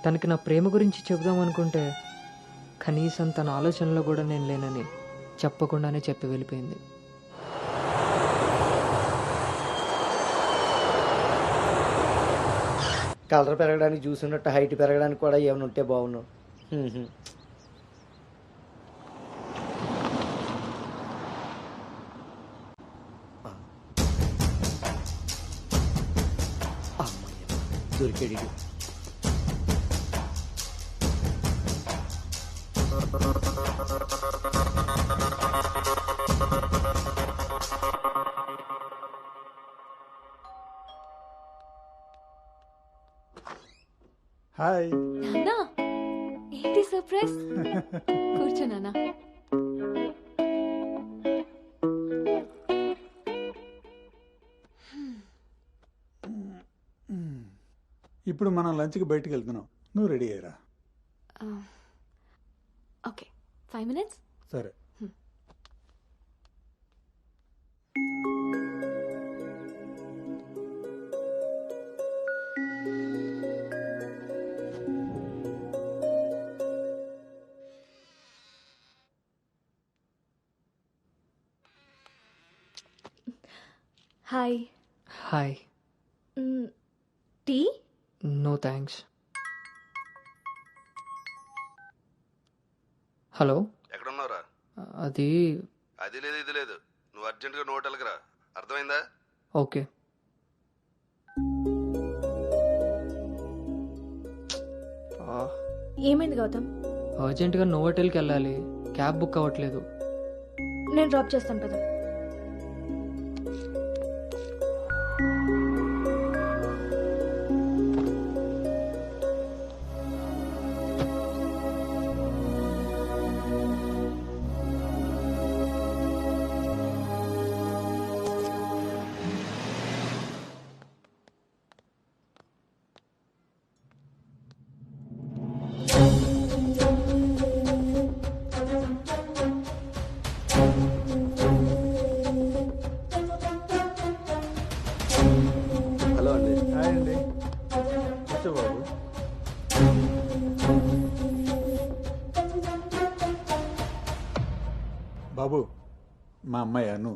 తనకి నా ప్రేమ గురించి చెబుదాం అనుకుంటే కనీసం తన ఆలోచనలో కూడా నేను లేనని చెప్పకుండానే చెప్పి వెళ్ళిపోయింది. కలర్ పెరగడానికి చూసినట్టు హైట్ పెరగడానికి కూడా ఏమైనా ఉంటే బాగున్నావు. దొరికాడు. హాయ్. నాన్నా, ఏంటి సర్ప్రైజ్? కూర్చో నాన్న. ఇప్పుడు మనం లంచ్కి బయటికి వెళ్తున్నాం. నువ్వు రెడీ అయ్యరా. Okay, 5 minutes. సరే. Hi. Hi. Tea? No thanks. Hello, ఎక్కడున్నారా? అది అది లేదు ఇది లేదు, నువ్వు అర్జెంటుగా హోటల్కి రా. అర్థమైందా? ఓకే. ఏమైంది గౌతమ్? అర్జెంటుగా నోవోటెల్కి వెళ్ళాలి. క్యాబ్ బుక్ అవ్వట్లేదు. నేను డ్రాప్ చేస్తాను కదా. హలో అండి. హాయ్ అండి. కూర్చో బాబు. బాబు, మా అమ్మాయి అను.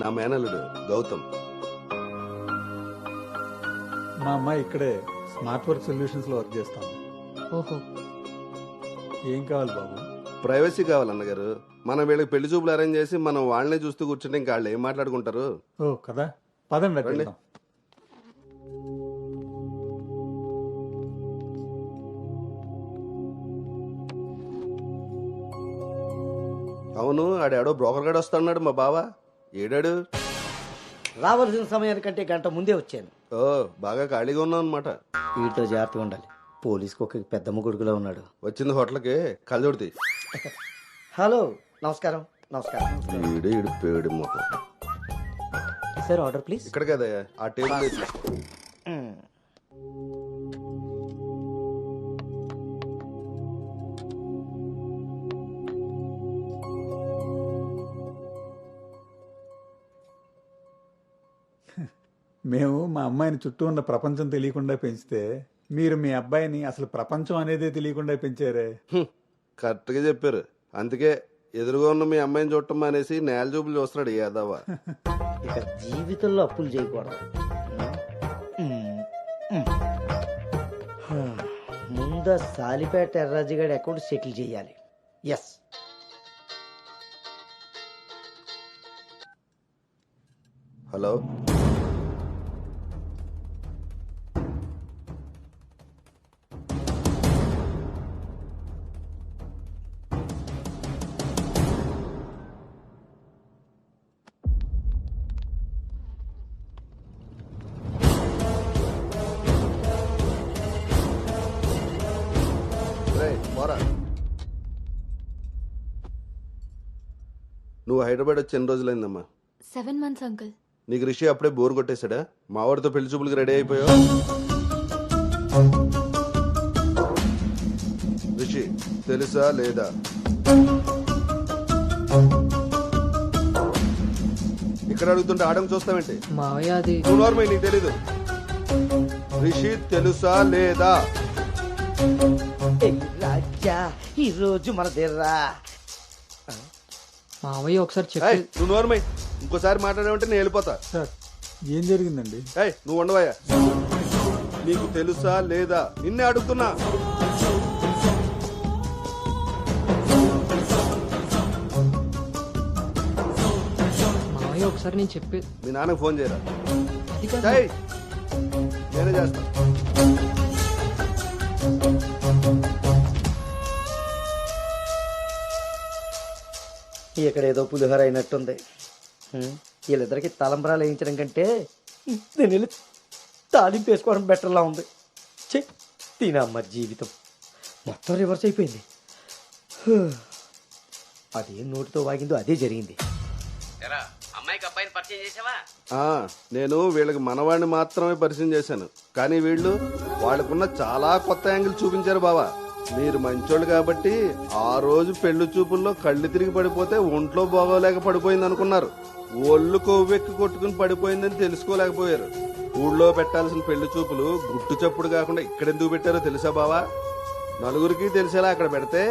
నా మేనల్లుడు గౌతమ్. మా అమ్మాయి ఇక్కడే స్మార్ట్ వర్క్ సొల్యూషన్స్ లో వర్క్ చేస్తాం. ఓహో. ఏం కావాలి బాబు? ప్రైవసీ కావాలన్నగారు. మనం వీళ్ళకి పెళ్లి చూపులు అరేంజ్ చేసి మనం వాళ్ళనే చూస్తూ కూర్చుంటే ఇంకా వాళ్ళు ఏం మాట్లాడుకుంటారు? ఓ కదా, పదండి రండి. వెళ్దాం. అవును, ఆడాడో బ్రోకర్ గడు వస్తాడు మా బావ. ఏడాడు? రావాల్సిన సమయానికంటే గంట ముందే వచ్చాను. ఓ, బాగా ఖాళీగా ఉన్నావు అనమాట. వీటితో జాగ్రత్తగా ఉండాలి. పోలీస్కి ఒక పెద్ద ముగుడుగులో ఉన్నాడు. వచ్చింది హోటల్కి కళ్ళజోడితే. హలో, నమస్కారం. నమస్కారం. పేడు మొత్తం సార్ ఆర్డర్ ప్లీజ్. ఇక్కడ కదా ఆ టేబుల్ మేము మా అమ్మాయిని చుట్టూ ఉన్న ప్రపంచం తెలియకుండా పెంచితే మీరు మీ అబ్బాయిని అసలు ప్రపంచం అనేదే తెలియకుండా పెంచారే. కరెక్ట్గా చెప్పారు. అందుకే ఎదురుగా ఉన్న మీ అమ్మాయిని చూడటం మానేసి నేల చూపులు చూస్తున్నాడు యాదవ. ఇక జీవితంలో అప్పులు చేయకూడదు. ముందు సాలిపేట ఎర్రాజుగాడి అకౌంట్ సెటిల్ చేయాలి. ఎస్. హలో, నువ్వు హైదరాబాద్ వచ్చి ఎన్ని రోజులైందమ్మా? 7 months, uncle. నీకు రిషి అప్పుడే బోర్ కొట్టేశాడా? మా వాడితో పెళ్లి చూపులకి రెడీ అయిపోయావు. రిషి తెలుసా లేదా? ఇక్కడ అడుగుతుంటే ఆడం చూస్తావేంటి? మావయ్య అది నార్మల్, నీకు తెలీదు. రిషి తెలుసా లేదా? రాజా ఈ రోజు మన దేర్రా. మావయ్య ఒకసారి చెప్పి. నువ్వు నోర్మై, ఇంకోసారి మాట్లాడామంటే నేను వెళ్ళిపోతా. సార్ ఏం జరిగిందండి? నువ్వు ఉండవయ్యా. నీకు తెలుసా లేదా? నిన్నే అడుగుతున్నా. మావయ్య ఒకసారి నేను చెప్పి. మీ నాన్నకు ఫోన్ చేయరా? నేనే చేస్తా. ఇక్కడ ఏదో పులిహోర అయినట్టుంది. వీళ్ళిద్దరికి తలంబరాలు వేయించడం కంటే నేను వెళ్ళి తాలింపు వేసుకోవడం బెటర్లా ఉంది. తినమ్మ జీవితం మొత్తం రివర్స్ అయిపోయింది. అదే నోటితో వాగిందో అదే జరిగింది. అమ్మాయికి అబ్బాయిని పరిచయం చేసావా? నేను వీళ్ళకి మనవాడిని మాత్రమే పరిచయం చేశాను, కానీ వీళ్ళు వాళ్ళకున్న చాలా కొత్త యాంగిల్ చూపించారు బావా. మీరు మంచోళ్ళు కాబట్టి ఆ రోజు పెళ్లి చూపుల్లో కళ్ళు తిరిగి పడిపోతే ఒంట్లో బాగోలేక పడిపోయింది అనుకున్నారు. ఒళ్ళు కొవ్వెక్కి కొట్టుకుని పడిపోయిందని తెలుసుకోలేకపోయారు. ఊళ్ళో పెట్టాల్సిన పెళ్లి చూపులు గుట్టు చప్పుడు కాకుండా ఇక్కడెందుకు పెట్టారో తెలుసా బావా? నలుగురికి తెలిసేలా అక్కడ పెడితే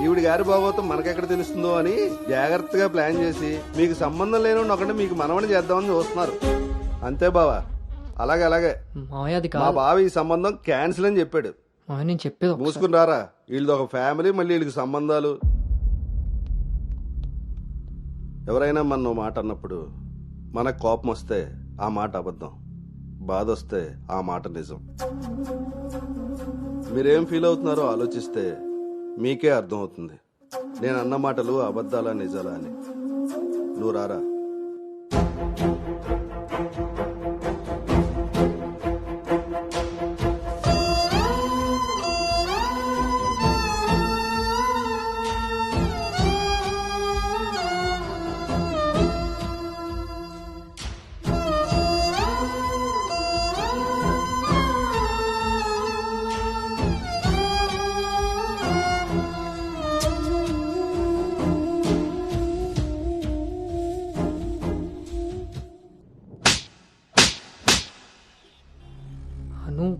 ఈవిడి గారి బాగోతం మనకెక్కడ తెలుస్తుందో అని జాగ్రత్తగా ప్లాన్ చేసి మీకు సంబంధం లేని ఒకటి మీకు మనవని చేద్దామని చూస్తున్నారు. అంతే బావా. అలాగే మా బావ ఈ సంబంధం క్యాన్సిల్ అని చెప్పాడు. నేను చెప్పేది మూసుకుని రారా. వీళ్ళది ఒక ఫ్యామిలీ, మళ్ళీ వీళ్ళకి సంబంధాలు. ఎవరైనా మన మాట అన్నప్పుడు మనకు కోపం వస్తే ఆ మాట అబద్ధం, బాధ వస్తే ఆ మాట నిజం. మీరేం ఫీల్ అవుతున్నారో ఆలోచిస్తే మీకే అర్థం అవుతుంది నేను అన్న మాటలు అబద్ధాలా నిజాలా అని. నువ్వు రారా.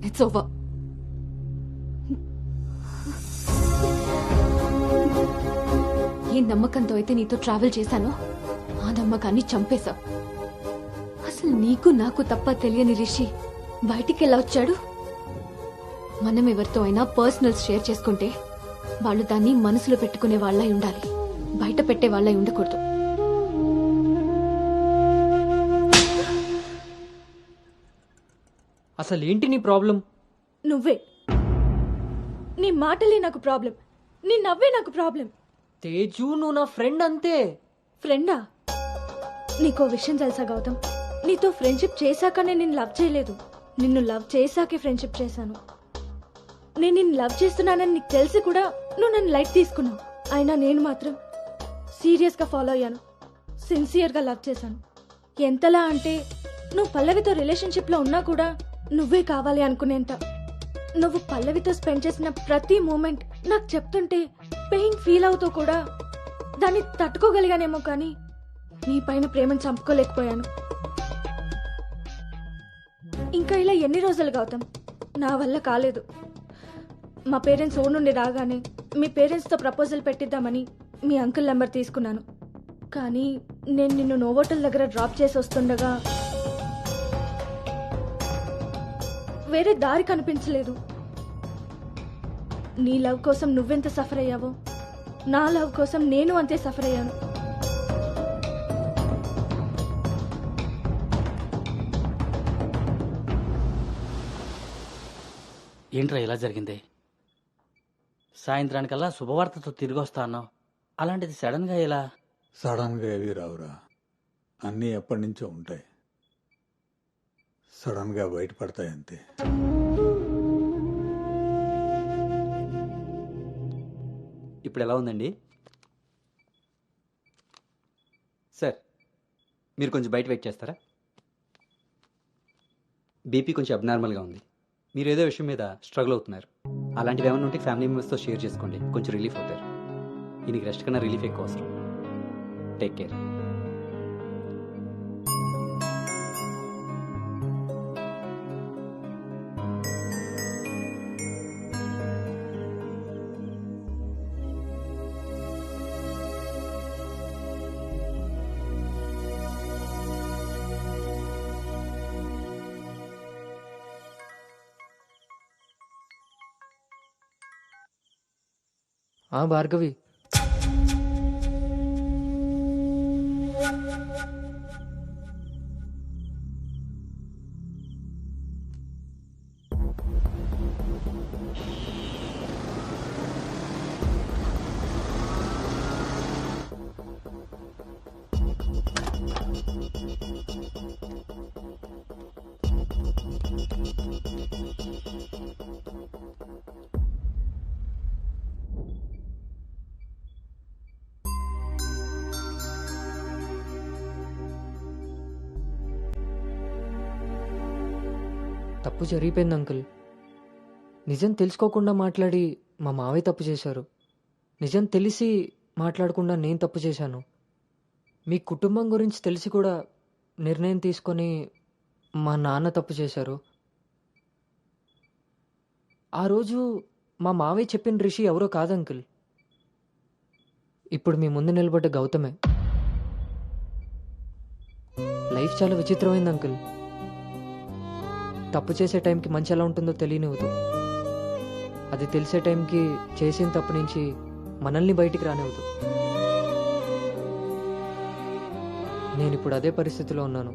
It's over. ఏ నమ్మకంతో అయితే నీతో ట్రావెల్ చేశానో ఆ నమ్మకాన్ని చంపేశా. అసలు నీకు నాకు తప్ప తెలియని రిషి బయటికి ఎలా వచ్చాడు? మనం ఎవరితో అయినా పర్సనల్స్ షేర్ చేసుకుంటే వాళ్ళు దాన్ని మనసులో పెట్టుకునే వాళ్ళై ఉండాలి, బయట పెట్టే వాళ్ళై ఉండకూడదు. అసలు ఏంటి నీ ప్రాబ్లం? నువ్వే. నీ మాటలే నాకు ప్రాబ్లం, నీ నవ్వే నాకు ప్రాబ్లం. తేజు, నువ్వు నా ఫ్రెండ్ అంతే. ఫ్రెండా? నీకో విషయం తెలుసా గౌతమ్, నీతో ఫ్రెండ్షిప్ చేశాక నేను నిన్ను లవ్ చేయలేదు, నిన్ను లవ్ చేశాకే ఫ్రెండ్షిప్ చేశాను. నేను నిన్ను లవ్ చేస్తున్నానని నీకు తెలిసి కూడా నువ్వు నన్ను లైట్ తీసుకున్నావు. అయినా నేను మాత్రం సీరియస్ గా ఫాలో అయ్యాను, సిన్సియర్ గా లవ్ చేశాను. ఎంతలా అంటే నువ్వు పల్లవితో రిలేషన్షిప్ లో ఉన్నా కూడా నువ్వే కావాలి అనుకునేంత. నువ్వు పల్లవితో స్పెండ్ చేసిన ప్రతి మూమెంట్ నాకు చెప్తుంటే పెయిన్ ఫీల్ అవుతూ కూడా దాన్ని తట్టుకోగలిగానేమో, కానీ నీ పైన ప్రేమను చంపుకోలేకపోయాను. ఇంకా ఇలా ఎన్ని రోజులుగా అవుతాం? నా వల్ల కాలేదు. మా పేరెంట్స్ ఊరు నుండి రాగానే మీ పేరెంట్స్తో ప్రపోజల్ పెట్టిద్దామని మీ అంకుల్ నెంబర్ తీసుకున్నాను. కానీ నేను నిన్ను నోవోటల్ దగ్గర డ్రాప్ చేసి వస్తుండగా వేరే దారి కనిపించలేదు. నీ లవ్ కోసం నువ్వెంత సఫర్ అయ్యావో నా లవ్ కోసం నేను అంతే సఫర్ అయ్యాను. ఏంట్రా ఇలా జరిగింది? సాయంత్రానికల్లా శుభవార్తతో తిరిగి వస్తా అన్నావు, అలాంటిది సడన్ గా ఇలా? సడన్ గా ఏవి రావురా, అన్నీ ఎప్పటి నుంచో ఉంటాయి. సడన్ గా బయటపడతాయి అంతే. ఇప్పుడు ఎలా ఉందండి సార్? మీరు కొంచెం బయట వెయిట్ చేస్తారా? బీపీ కొంచెం అబ్నార్మల్గా ఉంది. మీరు ఏదో విషయం మీద స్ట్రగుల్ అవుతున్నారు. అలాంటివి ఏమైనా ఉంటే ఫ్యామిలీ మెంబర్స్తో షేర్ చేసుకోండి, కొంచెం రిలీఫ్ అవుతారు. ఈయనకి రెస్ట్ కన్నా రిలీఫ్ ఎక్కువ అవసరం. Take care. భార్గవి, తప్పు జరిగిపోయింది అంకుల్. నిజం తెలుసుకోకుండా మాట్లాడి మా మావయ్య తప్పు చేశారు. నిజం తెలిసి మాట్లాడకుండా నేను తప్పు చేశాను. మీ కుటుంబం గురించి తెలిసి కూడా నిర్ణయం తీసుకొని మా నాన్న తప్పు చేశారు. ఆ రోజు మా మావయ్య చెప్పిన రిషి ఎవరో కాదు అంకుల్, ఇప్పుడు మీ ముందు నిలబడ్డ గౌతమే. లైఫ్ చాలా విచిత్రమైంది అంకుల్. తప్పు చేసే టైంకి మంచి ఎలా ఉంటుందో తెలియనివ్వదు. అది తెలిసే టైంకి చేసిన తప్పు నుంచి మనల్ని బయటికి రానివ్వదు. నేను ఇప్పుడు అదే పరిస్థితిలో ఉన్నాను.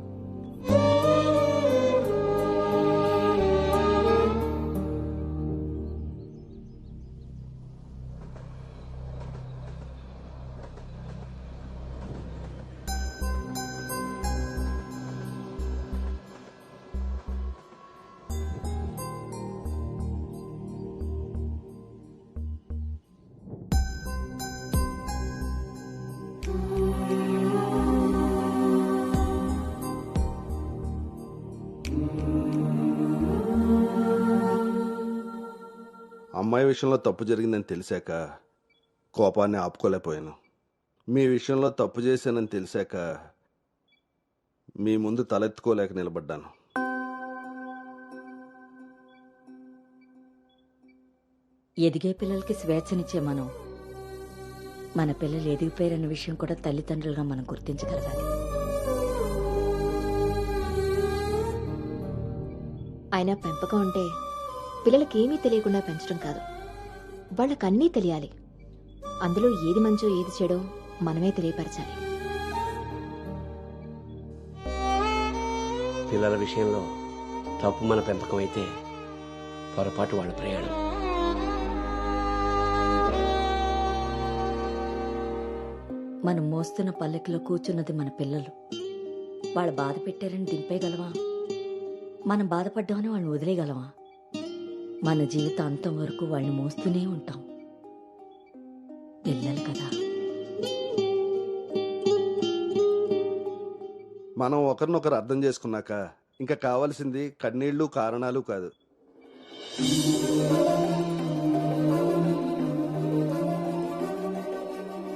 అమ్మాయి విషయంలో తప్పు జరిగిందని తెలిసాక కోపాన్ని ఆపుకోలేకపోయాను. మీ విషయంలో తప్పు చేశానని తెలిసాక మీ ముందు తలెత్తుకోలేక నిలబడ్డాను. ఎదిగే పిల్లలకి స్వేచ్ఛనిచ్చే మనం మన పిల్లలు ఎదిగిపోయారన్న విషయం కూడా తల్లిదండ్రులుగా మనం గుర్తించగలగాలి. అయినా పెంపకం అంటే పిల్లలకి ఏమీ తెలియకుండా పెంచడం కాదు, వాళ్ళకన్నీ తెలియాలి. అందులో ఏది మంచో ఏది చెడో మనమే తెలియపరచాలి. పిల్లల విషయంలో తప్పు మన పెంపకం అయితే పొరపాటు వాళ్ళ ప్రయాణం. మనం మోస్తున్న పల్లెకిలో కూర్చున్నది మన పిల్లలు. వాళ్ళు బాధ పెట్టారని దింపేయగలవా? మనం బాధపడ్డామని వాళ్ళని వదిలేయగలవా? మన జీవితాంతం వరకు వాళ్ళని మోస్తూనే ఉంటాం. పిల్లలు కదా. మనం ఒకరినొకరు అర్థం చేసుకున్నాక ఇంకా కావాల్సింది కన్నీళ్లు కారణాలు కాదు.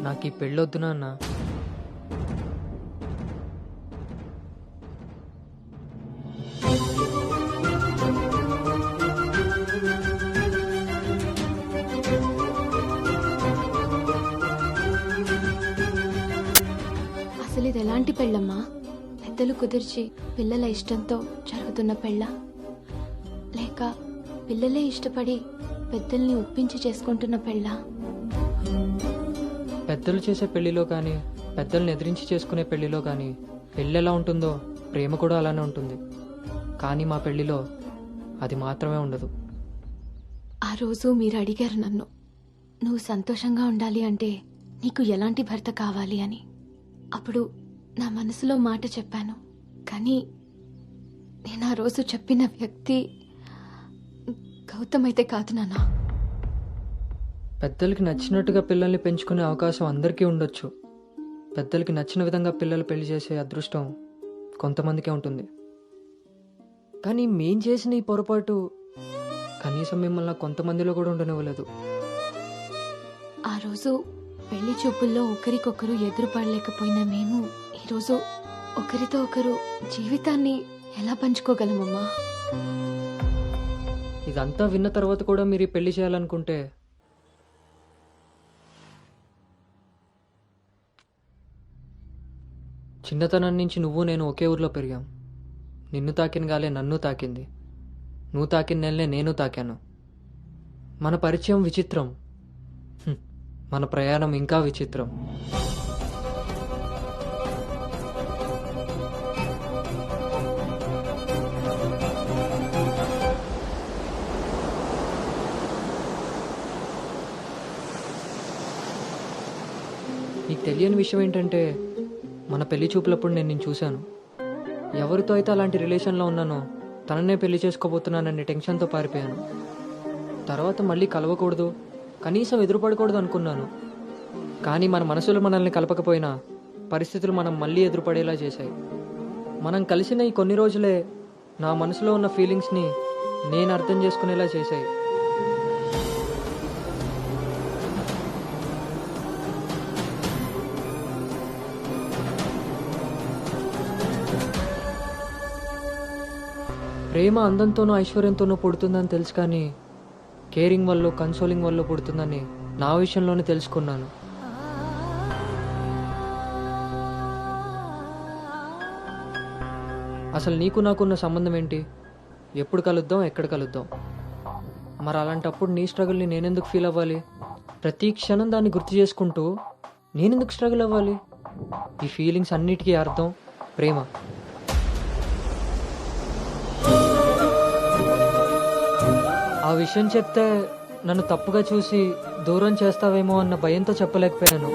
నాకు ఈ పెళ్ళొద్దు నాన్న. అసలు ఇది ఎలాంటి పెళ్ళమ్మా? పెద్దలు కుదిర్చి పిల్లల ఇష్టంతో జరుగుతున్న పెళ్ళ, లేక పిల్లలే ఇష్టపడి పెద్దల్ని ఒప్పించి చేసుకుంటున్న పెళ్ళ? పెద్దలు చేసే పెళ్లిలో కానీ పెద్దల్ని ఎదిరించి చేసుకునే పెళ్లిలో కానీ పెళ్ళి ఎలా ఉంటుందో ప్రేమ కూడా అలానే ఉంటుంది. కానీ మా పెళ్లిలో అది మాత్రమే ఉండదు. ఆ రోజు మీరు అడిగారు నన్ను, నువ్వు సంతోషంగా ఉండాలి అంటే నీకు ఎలాంటి భర్త కావాలి అని. అప్పుడు నా మనసులో మాట చెప్పాను. కానీ నేను ఆ రోజు చెప్పిన వ్యక్తి గౌతమ్ అయితే కాదు నాన్న. పెద్దలకి నచ్చినట్టుగా పిల్లల్ని పెంచుకునే అవకాశం అందరికీ ఉండొచ్చు. పెద్దలకి నచ్చిన విధంగా పిల్లలు పెళ్లి చేసే అదృష్టం కొంతమందికే ఉంటుంది. కానీ మేం చేసిన ఈ పొరపాటు కనీసం మిమ్మల్ని కొంతమందిలో కూడా ఉండనివ్వలేదు. ఆ రోజు పెళ్లి చూపుల్లో ఒకరికొకరు ఎదురుపడలేకపోయిన మేము ఈరోజు ఒకరితో ఒకరు జీవితాన్ని ఎలా పంచుకోగలమమ్మా? ఇదంతా విన్న తర్వాత కూడా మీరు ఈ పెళ్లి చేయాలనుకుంటే చిన్నతనం నుంచి నువ్వు నేను ఒకే ఊర్లో పెరిగాం. నిన్ను తాకిన గాలే నన్ను తాకింది, నువ్వు తాకిన నెలనే నేను తాకాను. మన పరిచయం విచిత్రం, మన ప్రయాణం ఇంకా విచిత్రం. నీకు తెలియని విషయం ఏంటంటే మన పెళ్లి చూపులప్పుడు నేను నిన్ను చూశాను. ఎవరితో అయితే అలాంటి రిలేషన్లో ఉన్నానో తననే పెళ్లి చేసుకోబోతున్నానని టెన్షన్తో పారిపోయాను. తర్వాత మళ్ళీ కలవకూడదు, కనీసం ఎదురుపడకూడదు అనుకున్నాను. కానీ మన మనసులు మనల్ని కలపకపోయినా పరిస్థితులు మనం మళ్ళీ ఎదురుపడేలా చేశాయి. మనం కలిసిన ఈ కొన్ని రోజులే నా మనసులో ఉన్న ఫీలింగ్స్ని నేను అర్థం చేసుకునేలా చేశాయి. ప్రేమ అందంతోనూ ఐశ్వర్యంతోనూ పుడుతుందని తెలుసు, కానీ కేరింగ్ వల్ల కన్సోలింగ్ వల్ల పుడుతుందని నా విషయంలోనే తెలుసుకున్నాను. అసలు నీకు నాకున్న సంబంధం ఏంటి? ఎప్పుడు కలుద్దాం, ఎక్కడ కలుద్దాం? మరి అలాంటప్పుడు నీ స్ట్రగుల్ని నేనెందుకు ఫీల్ అవ్వాలి? ప్రతి క్షణం దాన్ని గుర్తు చేసుకుంటూ నేనెందుకు స్ట్రగుల్ అవ్వాలి? ఈ ఫీలింగ్స్ అన్నిటికీ అర్థం ప్రేమ. ఆ విషయం చెప్తే నన్ను తప్పుగా చూసి దూరం చేస్తావేమో అన్న భయంతో చెప్పలేకపోయాను.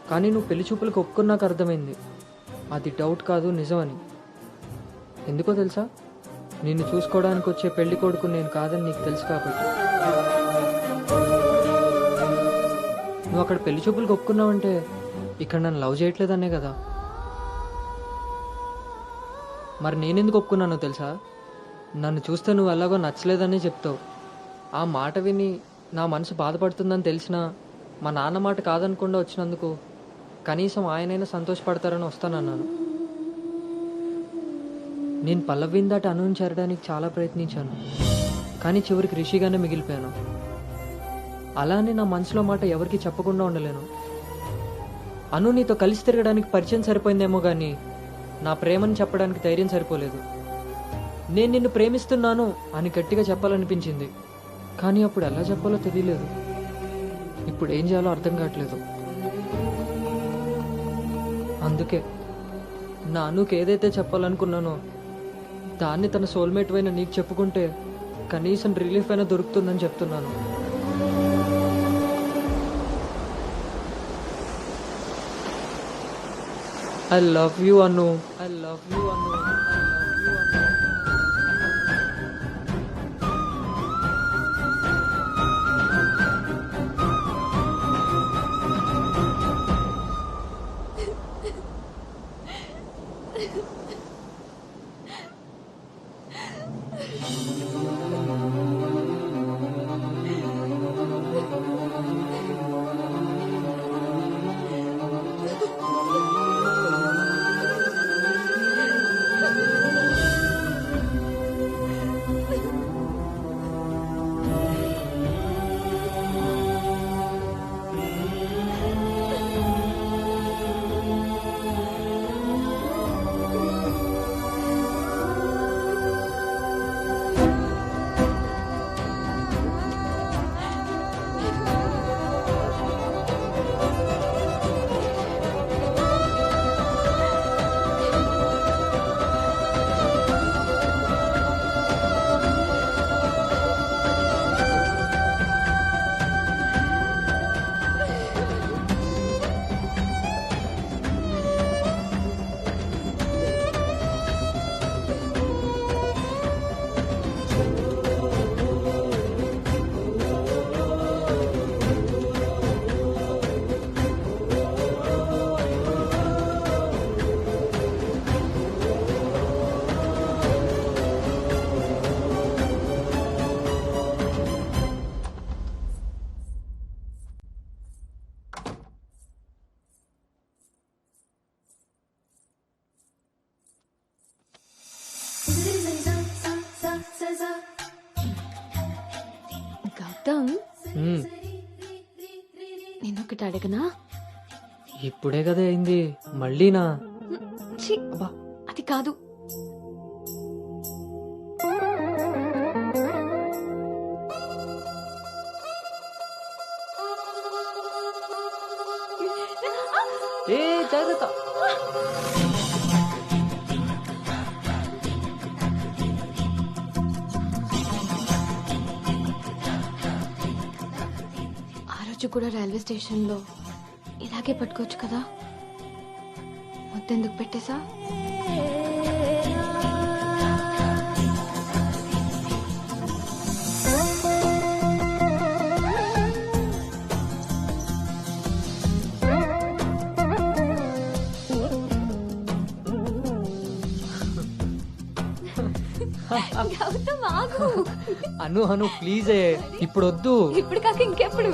కానీ నువ్వు పెళ్లి చూపులకు ఒప్పుకున్నాక అర్థమైంది అది డౌట్ కాదు, నిజమని. ఎందుకో తెలుసా? నిన్ను చూసుకోవడానికి వచ్చే పెళ్లి కొడుకు నేను కాదని నీకు తెలుసు కాబట్టి. నువ్వు అక్కడ పెళ్లి చూపులకు ఒప్పుకున్నావంటే ఇక్కడ నన్ను లవ్ చేయట్లేదనే కదా. మరి నేనెందుకు ఒప్పుకున్నానో తెలుసా? నన్ను చూస్తే నువ్వు ఎలాగో నచ్చలేదని చెప్తావు. ఆ మాట విని నా మనసు బాధపడుతుందని తెలిసినా మా నాన్న మాట కాదనకుండా వచ్చినందుకు కనీసం ఆయనైనా సంతోషపడతారని వస్తానన్నాను. నేను పల్లవిని దాటి అనుని చేరడానికి చాలా ప్రయత్నించాను, కానీ చివరికి రిషిగానే మిగిలిపోయాను. అలానే నా మనసులో మాట ఎవరికి చెప్పకుండా ఉండలేను. అను నీతో కలిసి తిరగడానికి పరిచయం సరిపోయిందేమో కానీ నా ప్రేమని చెప్పడానికి ధైర్యం సరిపోలేదు. నేను నిన్ను ప్రేమిస్తున్నాను అని గట్టిగా చెప్పాలనిపించింది, కానీ అప్పుడు ఎలా చెప్పాలో తెలియలేదు. ఇప్పుడు ఏం చేయాలో అర్థం కావట్లేదు. అందుకే నా అనుకు ఏదైతే చెప్పాలనుకున్నానో దాన్ని తన సోల్మేట్ అయిన నీకు చెప్పుకుంటే కనీసం రిలీఫ్ అయినా దొరుకుతుందని చెప్తున్నాను. I love you Anu. I love you Anu. Gautam hmm. నేనొకటి అడగనా? ఇప్పుడే కదా అయింది మళ్ళీనా? ఛీ, అది కాదు. ఏ జాగ్రత్త. ఆ రోజు కూడా రైల్వే స్టేషన్లో ఇలాగే పట్టుకోవచ్చు కదా, మొత్తెందుకు పెట్టేశా? గౌతమ్ ఆగు. అను అను ప్లీజ్ ఇప్పుడు వద్దు. ఇప్పుడు కాక ఇంకెప్పుడు?